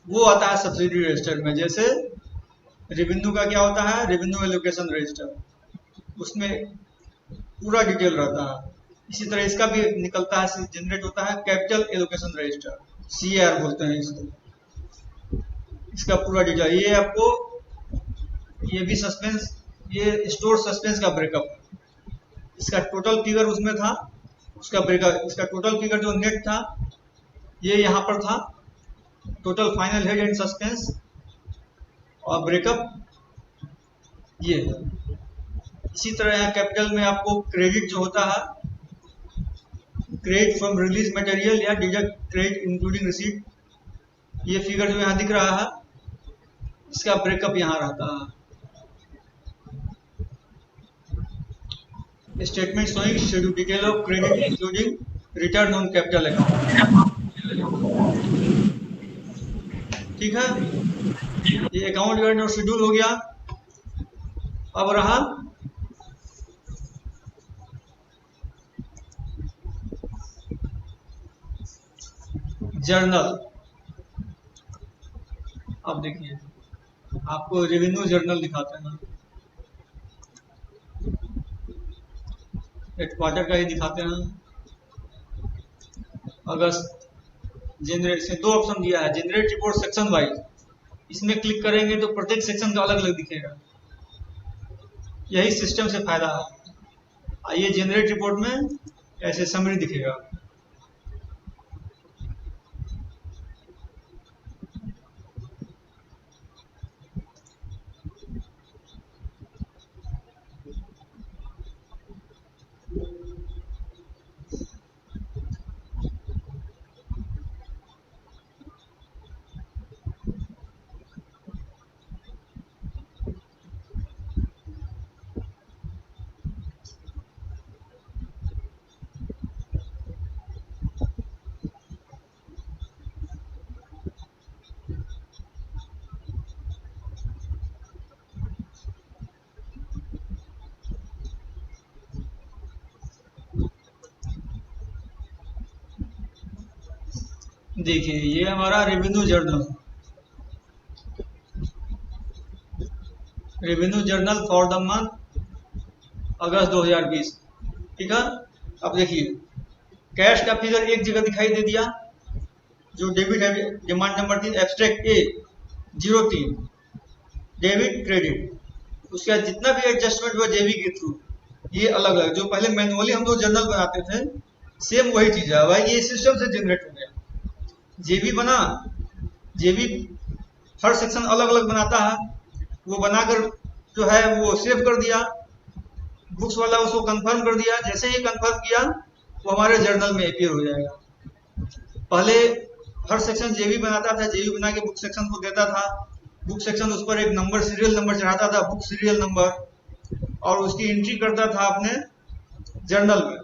वो आता है सब्सिडी रजिस्टर में। जैसे रेवेन्यू का क्या होता है, रेवेन्यू एलोकेशन रजिस्टर, उसमें पूरा डिटेल रहता है। इसी तरह इसका भी निकलता है, जनरेट होता है कैपिटल एलोकेशन रजिस्टर, सीआर बोलते हैं इसको। इसका पूरा डिटेल ये आपको, ये भी सस्पेंस, ये स्टोर सस्पेंस का ब्रेकअप है। इसका टोटल फिगर उसमें था, उसका ब्रेकअप, इसका टोटल फिगर जो नेट था ये यहाँ पर था, total final head and suspense, और ब्रेकअप ये है। इसी तरह यहाँ कैपिटल में आपको क्रेडिट जो होता है, क्रेडिट फ्रॉम रिलीज मटेरियल या डिडक्ट क्रेडिट इंक्लूडिंग रिसीट, ये फिगर जो यहाँ दिख रहा है, इसका ब्रेकअप यहाँ रहता है। Statement showing schedule detail of credit including return on capital account, ठीक है। ये अकाउंट बैलेंस और शेड्यूल हो गया। अब रहा जर्नल। अब देखिए आपको रेवेन्यू जर्नल दिखाते हैं, हेडक्वार्टर का ही दिखाते हैं। अगस्त जनरेट से 2 ऑप्शन दिया है, जनरेट रिपोर्ट सेक्शन वाइज। इसमें क्लिक करेंगे तो प्रत्येक सेक्शन का अलग अलग दिखेगा, यही सिस्टम से फायदा है। आइए जनरेट रिपोर्ट में ऐसे समरी दिखेगा। देखिए ये हमारा revenue journal, revenue journal for the month August 2020, ठीक है। अब देखिए कैश का फिगर एक जगह दिखाई दे दिया, जो डेबिट है, डिमांड नंबर 3 एब्स्ट्रैक्ट ए 03 डेबिट क्रेडिट। उसका जितना भी एडजस्टमेंट हुआ जेबी के थ्रू, ये अलग अलग, जो पहले मैनुअली हम लोग जर्नल बनाते थे, सेम वही चीज है भाई, ये सिस्टम से जनरेट हो गया। जेबी बना, जेबी हर सेक्शन अलग अलग बनाता है, वो बनाकर जो है वो सेव कर दिया, बुक्स वाला उसको कंफर्म कर दिया। जैसे ही कंफर्म किया वो हमारे जर्नल में अपीयर हो जाएगा। पहले हर सेक्शन जेबी बनाता था, जेबी बना के बुक सेक्शन को देता था, बुक सेक्शन उस पर एक नंबर, सीरियल नंबर चढ़ाता था, बुक सीरियल नंबर, और उसकी एंट्री करता था अपने जर्नल में।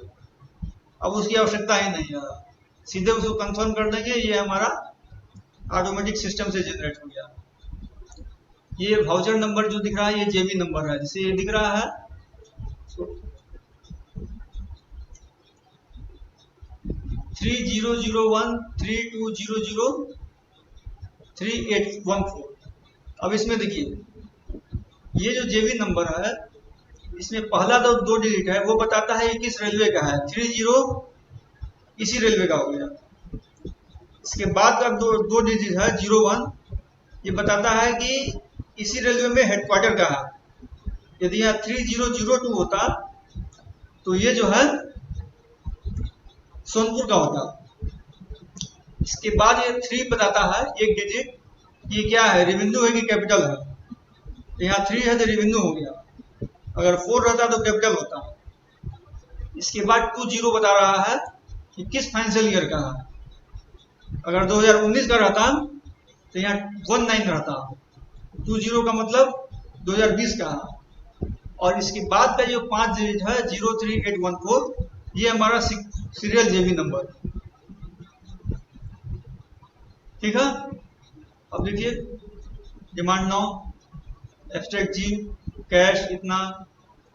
अब उसकी आवश्यकता ही नहीं है, सीधे उसको कंफर्म कर देंगे, ये हमारा ऑटोमेटिक सिस्टम से जनरेट हो गया। ये वाउचर नंबर जो दिख रहा है ये जेबी नंबर है, जिसे ये दिख रहा है 300132003814। अब इसमें देखिए ये जो जेबी नंबर है इसमें पहला तो 2 डिजिट है वो बताता है ये किस रेलवे का है, 30 इसी रेलवे का हो गया। इसके बाद का दो डिजिट है 01, ये बताता है कि इसी रेलवे में हेडक्वार्टर का है। यदि यहाँ 3002 होता तो ये जो है सोनपुर का होता। इसके बाद ये 3 बताता है एक डिजिट, ये क्या है, रेवेन्यू है कि कैपिटल है। तो यहाँ 3 है तो रेवेन्यू हो गया, अगर 4 रहता तो कैपिटल होता। इसके बाद 20 बता रहा है कि किस फाइनेंशियल ईयर का है। अगर 2019 का रहता तो यहाँ 19 रहता, 20 का मतलब 2020 का है। और इसके बाद का जो 5 डिजिट है 03814, ये हमारा सीरियल जेबी नंबर, ठीक है। अब देखिए डिमांड 9, एब्स्ट्रैक्ट जी, कैश इतना,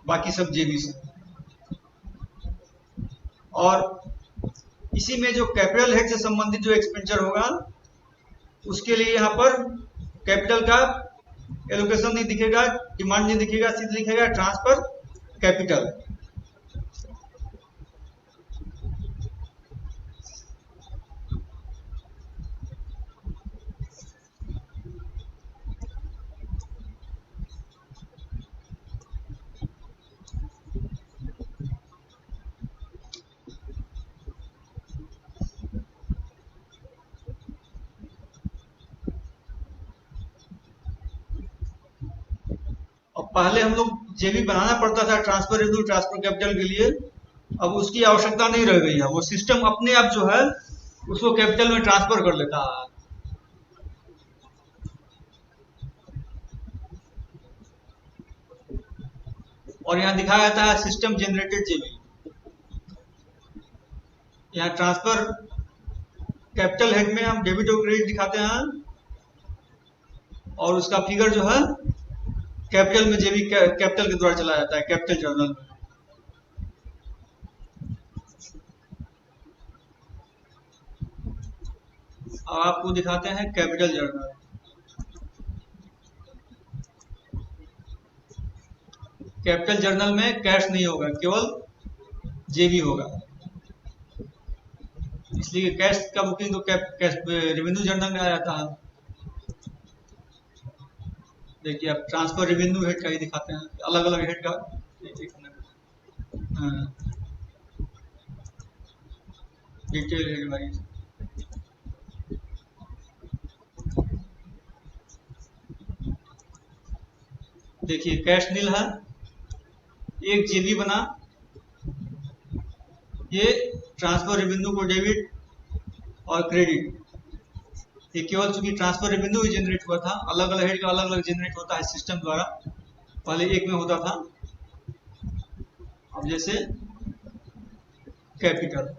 बाकी सब जेबी से। और इसी में जो कैपिटल हेड से संबंधित जो एक्सपेंडिचर होगा उसके लिए यहाँ पर कैपिटल का एलोकेशन नहीं दिखेगा, डिमांड नहीं दिखेगा, सीधे दिखेगा ट्रांसफर कैपिटल। पहले हम लोग जेबी बनाना पड़ता था ट्रांसफर रेवेन्यू ट्रांसफर कैपिटल के लिए, अब उसकी आवश्यकता नहीं रह गई है। वो सिस्टम अपने आप जो है उसको कैपिटल में ट्रांसफर कर लेता है। और यहाँ दिखाया जाता है सिस्टम जनरेटेड जेबी। यहाँ ट्रांसफर कैपिटल हेड में हम डेबिट और क्रेडिट दिखाते हैं और उसका फिगर जो है कैपिटल में जेबी कैपिटल के द्वारा चलाया जाता है कैपिटल जर्नल में। अब आपको दिखाते हैं कैपिटल जर्नल। कैपिटल जर्नल में कैश नहीं होगा, केवल जेबी होगा, इसलिए कैश का बुकिंग तो कैश रेवेन्यू जर्नल में आ जाता है। देखिए अब ट्रांसफर रेवेन्यू हेड का ही दिखाते हैं, अलग अलग हेड का। डिटेल हेड वाइज देखिए कैश नील है, एक जेबी बना, ये ट्रांसफर रेवेन्यू को डेबिट और क्रेडिट, ये केवल चूंकि ट्रांसफर रेवेन्यू ही जनरेट हुआ था, अलग अलग हेड का अलग अलग जनरेट होता है सिस्टम द्वारा, पहले एक में होता था। अब जैसे कैपिटल,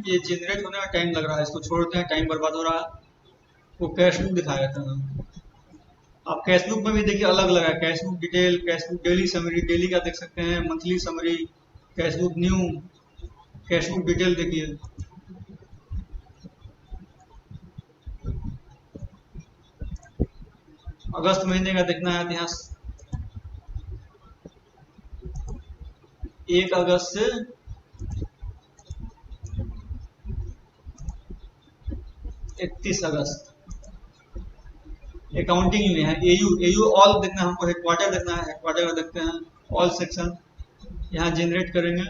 ये जनरेट होने में टाइम लग रहा है, इसको छोड़ते हैं, टाइम बर्बाद हो रहा है। वो कैश बुक दिखाया जाता है। आप कैश बुक में भी देखिए अलग अलग है, cash book detail, cash book daily summary, daily का देख सकते हैं, monthly summary, cash book new, cash book detail देखिए। अगस्त महीने का देखना है तो यहाँ 1 अगस्त से 31 अगस्त। अकाउंटिंग में है एयू ऑल देखना है हमको, हेडक्वार्टर देखना है, हेडक्वार्टर का देखते हैं ऑल सेक्शन, यहाँ जनरेट करेंगे।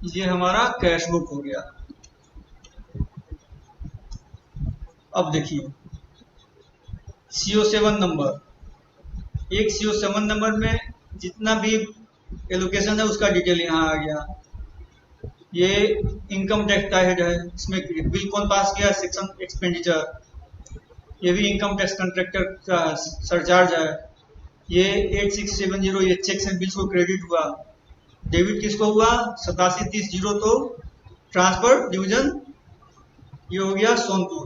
ये हमारा कैश बुक हो गया। अब देखिए CO7 नंबर, एक CO7 नंबर में जितना भी एलोकेशन है उसका डिटेल यहाँ आ गया। ये इनकम टैक्स का हेड है, इसमें बिल कौन पास किया, सेक्शन एक्सपेंडिचर। ये भी इनकम टैक्स कॉन्ट्रैक्टर का सरचार्ज है। ये 8670 ये चेक एंड बिल्स को क्रेडिट हुआ। डेबिट किसको हुआ, 8730 तो ट्रांसफर डिवीजन, ये हो गया सोनपुर।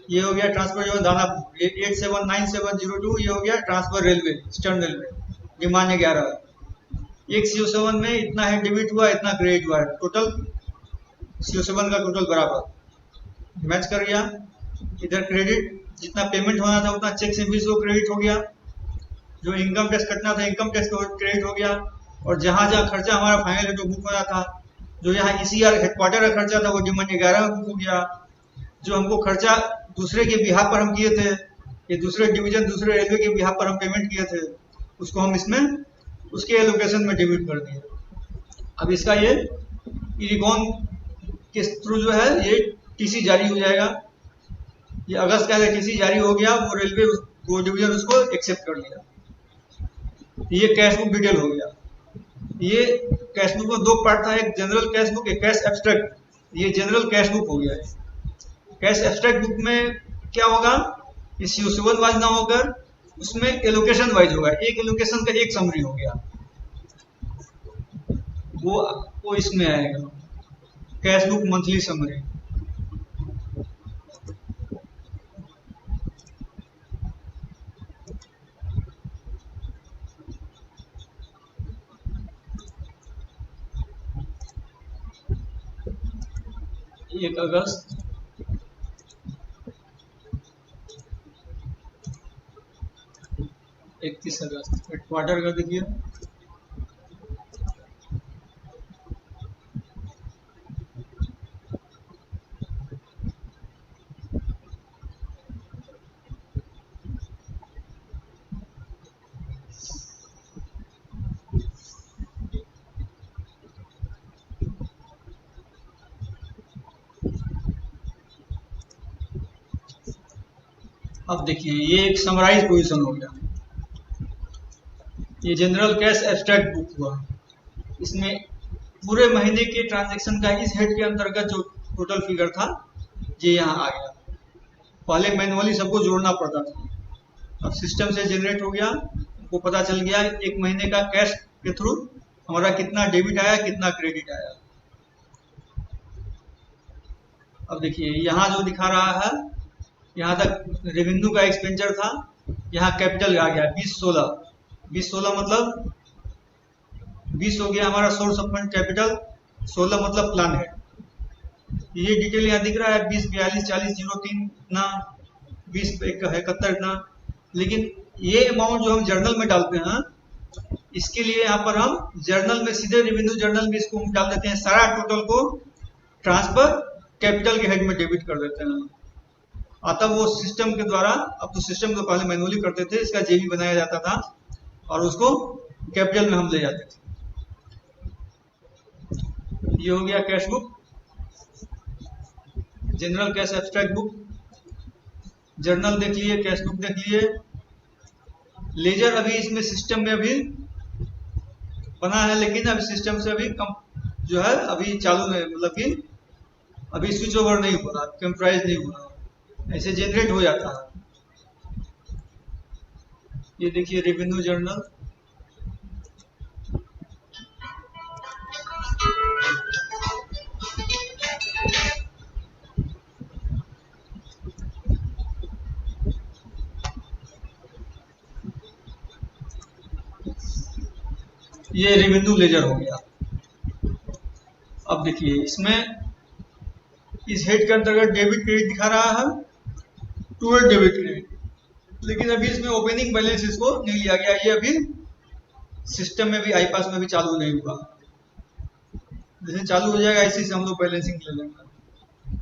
ये हो गया ट्रांसफर जो दानापुर। ये 879702 ये हो गया transfer railway, eastern railway, demand 11। एक CO7 में इतना है डेबिट हुआ, इतना क्रेडिट हुआ है, टोटल CO7 का टोटल बराबर मैच कर गया। इधर क्रेडिट जितना पेमेंट होना था उतना चेक से बिल्स को क्रेडिट हो गया, जो इनकम टैक्स कटना था इनकम टैक्स को क्रेडिट हो गया, और जहां जहां खर्चा हमारा फाइनल है जो बुक होना था, जो यहाँ ECR हेडक्वार्टर का खर्चा था वो डिमांड 11 में बुक हो गया। जो हमको खर्चा दूसरे के बिहाफ पर हम किए थे, ये दूसरे डिवीजन दूसरे रेलवे के बिहाफ पर हम पेमेंट किए थे, उसको हम इसमें उसके एलोकेशन में डेबिट कर दिए। अब इसका ये इरिकॉन के थ्रू जो है ये TC जारी हो जाएगा। ये अगस्त का TC जारी हो गया, वो रेलवे वो डिवीजन उसको एक्सेप्ट कर लिया। ये कैश बुक डिटेल हो गया। ये कैश बुक में दो पार्ट था, एक जनरल कैश बुक, एक कैश एब्स्ट्रैक्ट। ये जनरल कैश बुक हो गया है। कैश एब्स्ट्रैक्ट बुक में क्या होगा, ये CO7 वाइज ना होकर उसमें एलोकेशन वाइज होगा। एक एलोकेशन का एक समरी हो गया, वो इसमें आएगा कैश बुक मंथली समरी। एक अगस्त, इकतीस अगस्त हेडक्वार्टर का देखिए। अब देखिए ये एक समराइज पोजीशन हो गया। ये जनरल कैश एब्स्ट्रैक्ट बुक हुआ, इसमें पूरे महीने के ट्रांजैक्शन का इस हेड के अंतर्गत जो टोटल फिगर था ये यहाँ आ गया। पहले मैनुअली सबको जोड़ना पड़ता था, अब सिस्टम से जनरेट हो गया, वो पता चल गया एक महीने का कैश के थ्रू हमारा कितना डेबिट आया कितना क्रेडिट आया। अब देखिए यहाँ जो दिखा रहा है, यहाँ तक रेवेन्यू का एक्सपेंडिचर था, यहाँ कैपिटल आ गया 2016 मतलब 20 हो गया हमारा सोर्स ऑफ फंड कैपिटल, 16 मतलब प्लान है। ये डिटेल यहाँ दिख रहा है 20 42 40 03 इतना, 20 71 इतना। लेकिन ये अमाउंट जो हम जर्नल में डालते हैं, इसके लिए यहाँ पर हम जर्नल में सीधे रेवेन्यू जर्नल में इसको हम डाल देते हैं, सारा टोटल को ट्रांसफर कैपिटल के हेड में डेबिट कर देते हैं। तब वो सिस्टम के द्वारा, अब तो सिस्टम तो पहले मैनुअली करते थे, इसका जेबी बनाया जाता था और उसको कैपिटल में हम ले जाते थे। ये हो गया cash book, general cash abstract book, journal देख लिए, कैश बुक देख लिए। लेजर अभी इसमें सिस्टम में अभी बना है, लेकिन अभी सिस्टम से अभी कम जो है अभी चालू नहीं, मतलब कि अभी स्विच ओवर नहीं हो रहा, कंप्यूटराइज नहीं हो रहा, ऐसे जनरेट हो जाता है। ये देखिए रेवेन्यू जर्नल, ये रेवेन्यू लेजर हो गया। अब देखिए इसमें इस हेड के अंतर्गत डेबिट क्रेडिट दिखा रहा है, टूवर्ड डेबिट क्रेडिट, लेकिन अभी इसमें ओपनिंग बैलेंस इसको नहीं लिया गया। ये अभी सिस्टम में भी आईपास में भी चालू नहीं हुआ। जैसे चालू हो जाएगा इसी से हम लोग बैलेंसिंग ले लेंगे।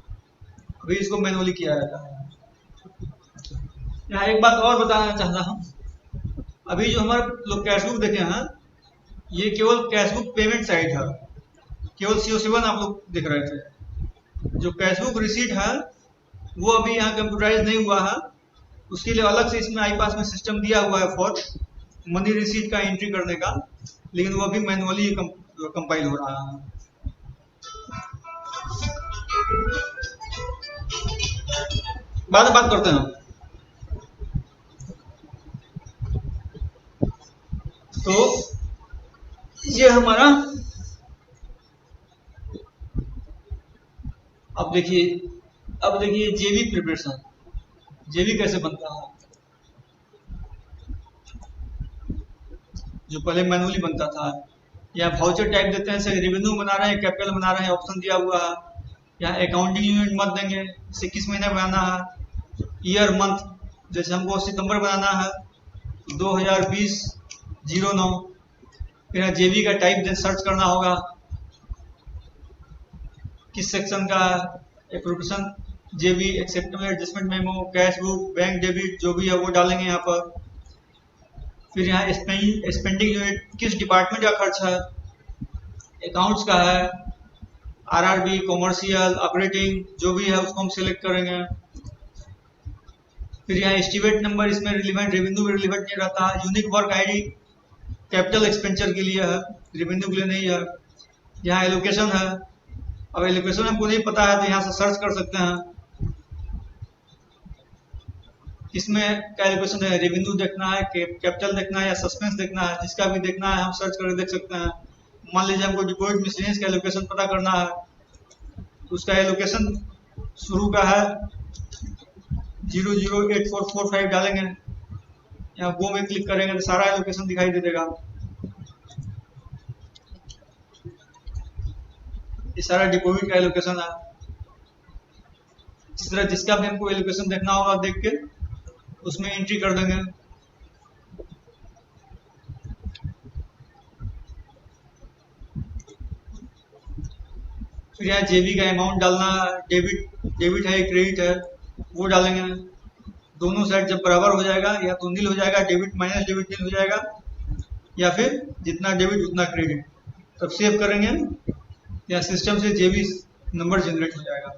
अभी इसको मैनुअली किया जाता है। यहाँ एक बात और बताना चाहता हूँ, अभी जो हमारे लोग कैशबुक देखे हैं ये केवल कैशबुक पेमेंट साइड है, केवल CO7 आप लोग देख रहे थे। जो कैशबुक रिसीट है वो अभी यहाँ कंप्यूटराइज नहीं हुआ है, उसके लिए अलग से इसमें आईपास में सिस्टम दिया हुआ है फॉर मनी रिसीट का एंट्री करने का, लेकिन वो अभी मैनुअली कंपाइल हो रहा है। बाद में बात करते हैं। तो ये हमारा, अब देखिए जेवी प्रिपरेशन, जेवी कैसे बनता है। जो पहले मैनुअली बनता था, यहाँ वाउचर टाइप देते हैं, से रेवेन्यू बना रहे हैं, कैपिटल बना रहे हैं, ऑप्शन दिया हुआ है। यहाँ अकाउंटिंग यूनिट मत देंगे, इसे किस महीने बनाना है, ईयर मंथ, जैसे हमको सितंबर बनाना है 2020-09। फिर यहाँ जेवी का टाइप सर्च करना होगा, किस सेक्शन का एप्रोप्रिएशन, जेवी, acceptable adjustment memo, cash book, bank debit, जो भी है वो डालेंगे यहाँ पर। फिर यहाँ स्पेंडिंग यूनिट, किस डिपार्टमेंट का खर्च है, अकाउंट्स का है, आरआरबी, कॉमर्शियल, ऑपरेटिंग, जो भी है उसको हम सिलेक्ट करेंगे। फिर यहाँ एस्टिमेट नंबर, इसमें रिलेवेंट, रेवेन्यू में रिलेवेंट नहीं रहता है। Unique work ID capital expenditure के लिए है, रेवेन्यू के लिए नहीं है। यहाँ एलोकेशन है, अब एलोकेशन हमको नहीं पता है तो यहाँ से सर्च कर सकते हैं। इसमें क्या एलोकेशन है, रेवेन्यू देखना है, कैपिटल देखना है या सस्पेंस देखना है, जिसका भी देखना है हम सर्च करके देख सकते हैं। मान लीजिए हमको डिपॉजिट मिसलेनियस का एलोकेशन पता करना है, तो उसका एलोकेशन शुरू का है 008445 डालेंगे, यहाँ गो में क्लिक करेंगे तो सारा एलोकेशन दिखाई दे देगा। ये सारा डिपॉजिट का एलोकेशन है। इस तरह जिसका भी हमको एलोकेशन देखना होगा देख के उसमें एंट्री कर देंगे। फिर यहाँ जेबी का अमाउंट डालना, डेबिट है क्रेडिट है वो डालेंगे। दोनों साइड जब बराबर हो जाएगा या तो नील हो जाएगा, डेबिट माइनस डेबिट नील हो जाएगा, या फिर जितना डेबिट उतना क्रेडिट। तब सेव करेंगे, या सिस्टम से जेबी नंबर जनरेट हो जाएगा।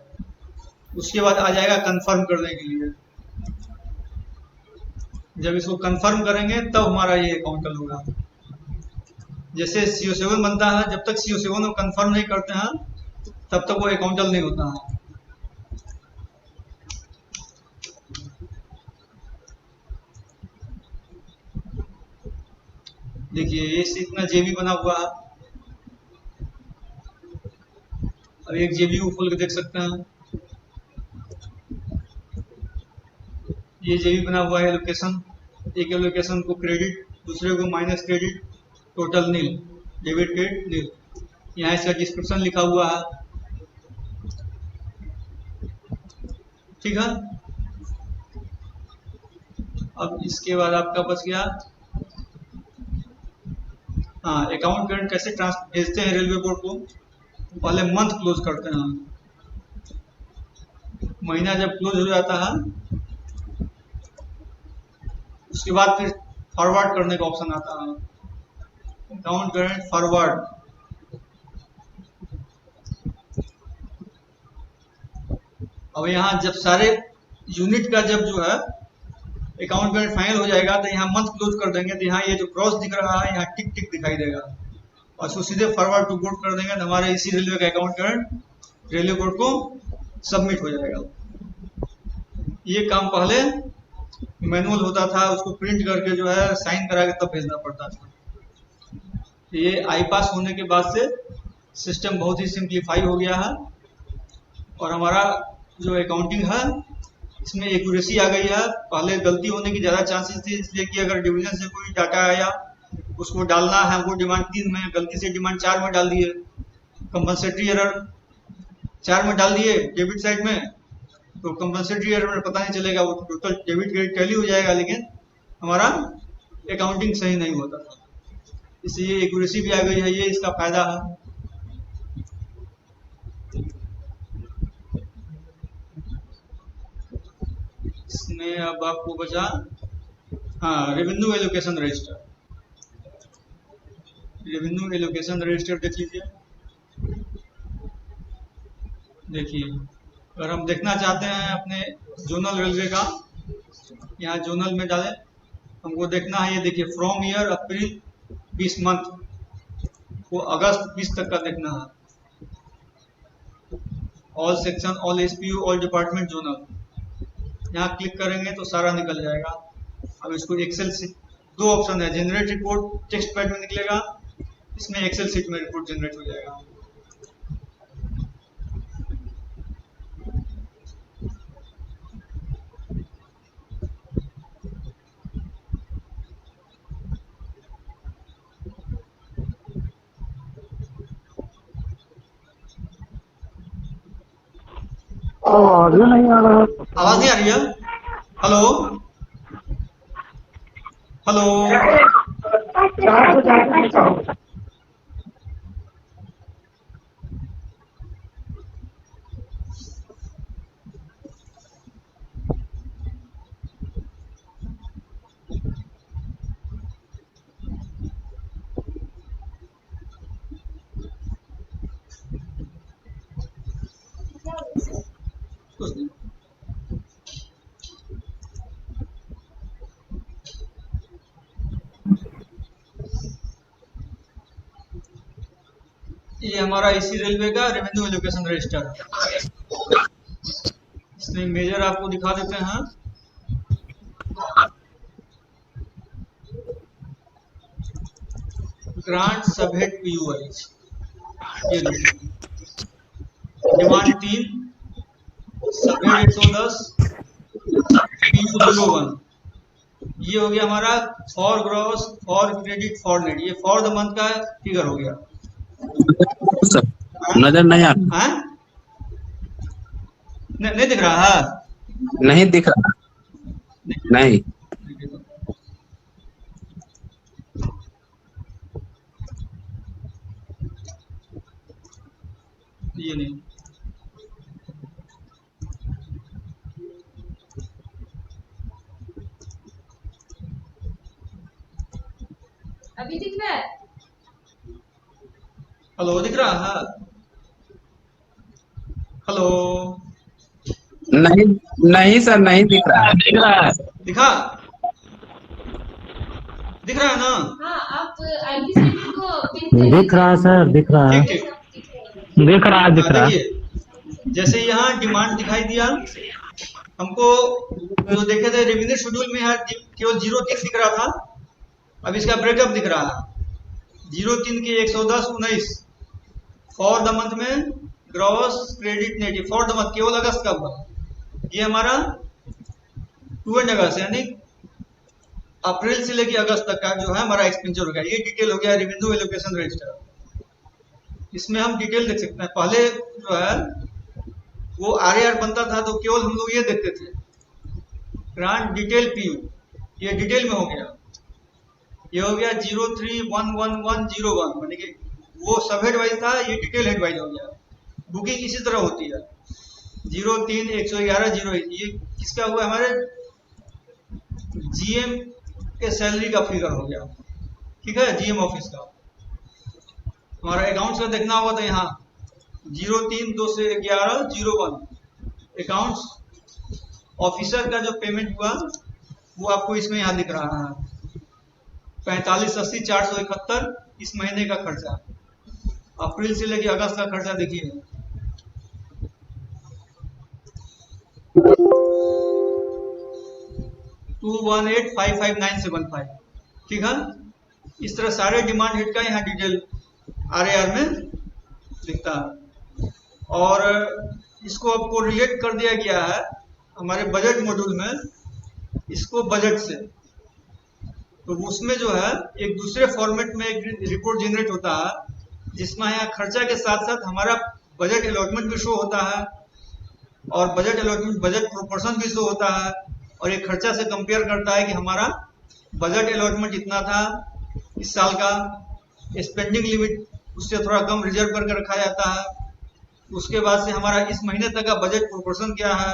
उसके बाद आ जाएगा कंफर्म करने के लिए। जब इसको कंफर्म करेंगे तब हमारा ये अकाउंटल होगा। जैसे CO7 बनता है, जब तक CO7 को कंफर्म नहीं करते हैं तब तक वो अकाउंटल नहीं होता है। देखिए ये इतना जेबी बना हुआ है। अब एक जेबी को खोल के देख सकते हैं। ये जेबी बना हुआ है एलोकेशन, एक एलोकेशन को क्रेडिट, दूसरे को माइनस क्रेडिट, टोटल नील, डेबिट क्रेडिट नील। यहाँ इसका डिस्क्रिप्शन लिखा हुआ है, ठीक है। अब इसके बाद आपका बच गया, हाँ, अकाउंट करंट कैसे भेजते हैं रेलवे बोर्ड को। पहले मंथ क्लोज करते हैं, महीना जब क्लोज हो जाता है उसके बाद फिर फॉरवर्ड करने का ऑप्शन आता है, अकाउंट करंट फॉरवर्ड। अब यहाँ जब सारे यूनिट का जब जो है अकाउंट करंट फाइनल हो जाएगा तो यहाँ मंथ क्लोज कर देंगे, तो यहाँ ये जो क्रॉस दिख रहा है यहाँ टिक टिक दिखाई देगा, और उसको सीधे फॉरवर्ड टू बोर्ड कर देंगे तो हमारे इसी रेलवे का अकाउंट करंट रेलवे बोर्ड को सबमिट हो जाएगा। ये काम पहले मैनुअल होता था, उसको प्रिंट करके जो है साइन करा के तब भेजना पड़ता था। ये आई पास होने के बाद से सिस्टम बहुत ही सिंप्लीफाई हो गया है और हमारा जो अकाउंटिंग है इसमें एक्यूरेसी आ गई है। पहले गलती होने की ज़्यादा चांसेस थी, इसलिए कि अगर डिवीजन से कोई डाटा आया उसको डालना है, हमको डिमांड 3 में गलती से डिमांड 4 में डाल दिए, कंपनसेटरी एरर 4 में डाल दिए डेबिट साइड में, तो कंपनसेटरी एरर में पता नहीं चलेगा, वो टोटल डेबिट क्रेडिट टैली हो जाएगा लेकिन हमारा अकाउंटिंग सही नहीं होता था। इसलिए एक्यूरेसी भी आ गई है, ये इसका फायदा है। इसमें अब आपको बचा हाँ revenue allocation register. Revenue allocation register देख लीजिए। देखिए अगर हम देखना चाहते हैं अपने जोनल रेलवे का, यहाँ जोनल में डालें, हमको देखना है, ये देखिए फ्रॉम ईयर अप्रैल 20 मंथ को अगस्त 20 तक का देखना है। All section, all SPU, all department zonal, यहाँ क्लिक करेंगे तो सारा निकल जाएगा। अब इसको एक्सेल शीट, 2 ऑप्शन है, जनरेट रिपोर्ट टेक्स्ट पैड में निकलेगा, इसमें एक्सेल शीट में रिपोर्ट जनरेट हो जाएगा। आवाज नहीं आ रहा। आवाज नहीं आ रही है? हेलो हेलो कुछ नहीं। ये हमारा इसी रेलवे का रेवेन्यू एलोकेशन रजिस्टर है। इसमें मेजर आपको दिखा देते हैं। ग्रांट सबहेड पीयूआईज, ये डिमांड 3, सबहेड 110, पीयू 01, ये हो गया हमारा for gross, for credit, for net, ये फॉर द मंथ का फिगर हो गया। नजर नहीं आ रहा। हाँ? नहीं दिख रहा है? नहीं दिख रहा। नहीं ये नहीं, अभी दिख रहा है? हेलो दिख रहा है? हेलो नहीं नहीं सर, नहीं दिख रहा है। दिख रहा है। दिखा? दिख रहा है ना? हाँ, आप आईडी सेटिंग को पिन दिख रहा है सर, दिख रहा है। ठीक ठीक। दिख रहा है, दिख रहा है। देखिए जैसे यहाँ डिमांड दिखाई दिया हमको, जो देखे थे रेवेन्यू शेड्यूल में यहाँ केवल 03 दिख रहा था, अब इसका ब्रेकअप दिख रहा है। 03 के 110, 19 फॉर द मंथ में gross credit net, for the month केवल अगस्त का हुआ, ये हमारा 2 अगस्त यानी अप्रैल से लेके अगस्त तक का जो है हमारा एक्सपेंचर हो गया। ये डिटेल हो गया रेवेन्यू एलोकेशन रजिस्टर। इसमें हम डिटेल देख सकते हैं। पहले जो है वो आरएआर बनता था तो केवल हम लोग ये देखते थे, ग्रांट डिटेल पीयू, ये डिटेल में हो गया। ये हो गया 03111101, यानी कि वो सब हेड वाइज था, ये डिटेल हेड वाइज हो गया। बुकिंग इसी तरह होती है, 03 111 01, ये किसका हुआ, हमारे जीएम के सैलरी का फिगर हो गया। ठीक है, जीएम ऑफिस का। हमारा अकाउंट्स का देखना होगा तो यहाँ 03 2 से 11 01 अकाउंट्स ऑफिसर का जो पेमेंट हुआ वो आपको इसमें यहाँ दिख रहा है, 4580 471 इस महीने का खर्चा। अप्रैल से लेके अगस्त का खर्चा देखिए, 21855975। ठीक है, इस तरह सारे डिमांड हेड का यहाँ डिटेल RAR में दिखता है। और इसको आपको रिलेट कर दिया गया है हमारे बजट मॉड्यूल में, इसको बजट से। तो उसमें जो है एक दूसरे फॉर्मेट में एक रिपोर्ट जनरेट होता है, जिसमें यहाँ खर्चा के साथ साथ हमारा बजट अलॉटमेंट भी शो होता है, और बजट अलॉटमेंट बजट प्रोपोर्शन भी शो होता है, और ये खर्चा से कंपेयर करता है कि हमारा बजट अलॉटमेंट इतना था इस साल का, स्पेंडिंग लिमिट उससे थोड़ा कम रिजर्व करके रखा जाता है। उसके बाद से हमारा इस महीने तक का बजट प्रोपोर्शन क्या है,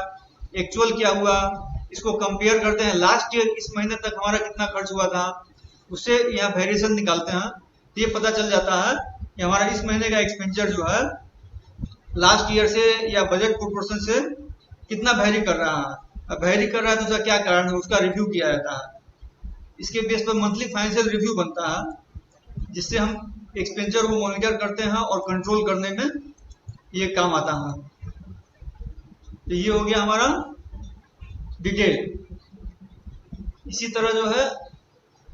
एक्चुअल क्या हुआ, इसको कंपेयर करते हैं लास्ट ईयर इस महीने तक हमारा कितना खर्च हुआ था, उससे यहाँ वेरिएशन निकालते हैं। तो ये पता चल जाता है कि हमारा इस महीने का एक्सपेंडिचर जो है लास्ट ईयर से या बजट प्रोपोर्शन से कितना वेरी कर रहा है। अब वेरी कर रहा है तो उसका क्या कारण है, उसका रिव्यू किया जाता है। इसके बेस पर मंथली फाइनेंशियल रिव्यू बनता है, जिससे हम एक्सपेंडिचर को मॉनिटर करते हैं और कंट्रोल करने में ये काम आता है। तो ये हो गया हमारा डिटेल। इसी तरह जो है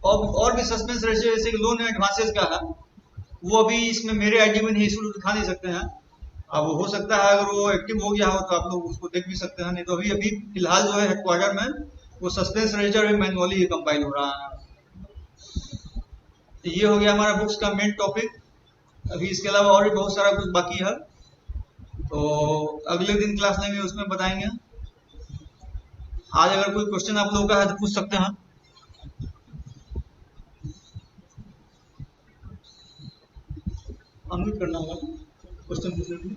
और भी सस्पेंस रेशियो जैसे कि लोन एडवांसेस का है, वो अभी इसमें मेरे आईडी में नहीं, इसको दिखा नहीं सकते हैं। अब हो सकता है अगर वो एक्टिव हो गया हो तो आप लोग उसको देख भी सकते हैं, नहीं तो अभी फिलहाल जो है हेडक्वार्टर में वो सस्पेंस रजिस्टर में मैनुअली ही कंपाइल हो रहा है। तो ये हो गया हमारा बुक्स का मेन टॉपिक। अभी इसके अलावा और भी बहुत सारा कुछ बाकी है, तो अगले दिन क्लास लेंगे उसमें बताएंगे। आज अगर कोई क्वेश्चन आप लोगों का है तो पूछ सकते हैं। अनम्यूट करना होगा क्वेश्चन पूछने के लिए।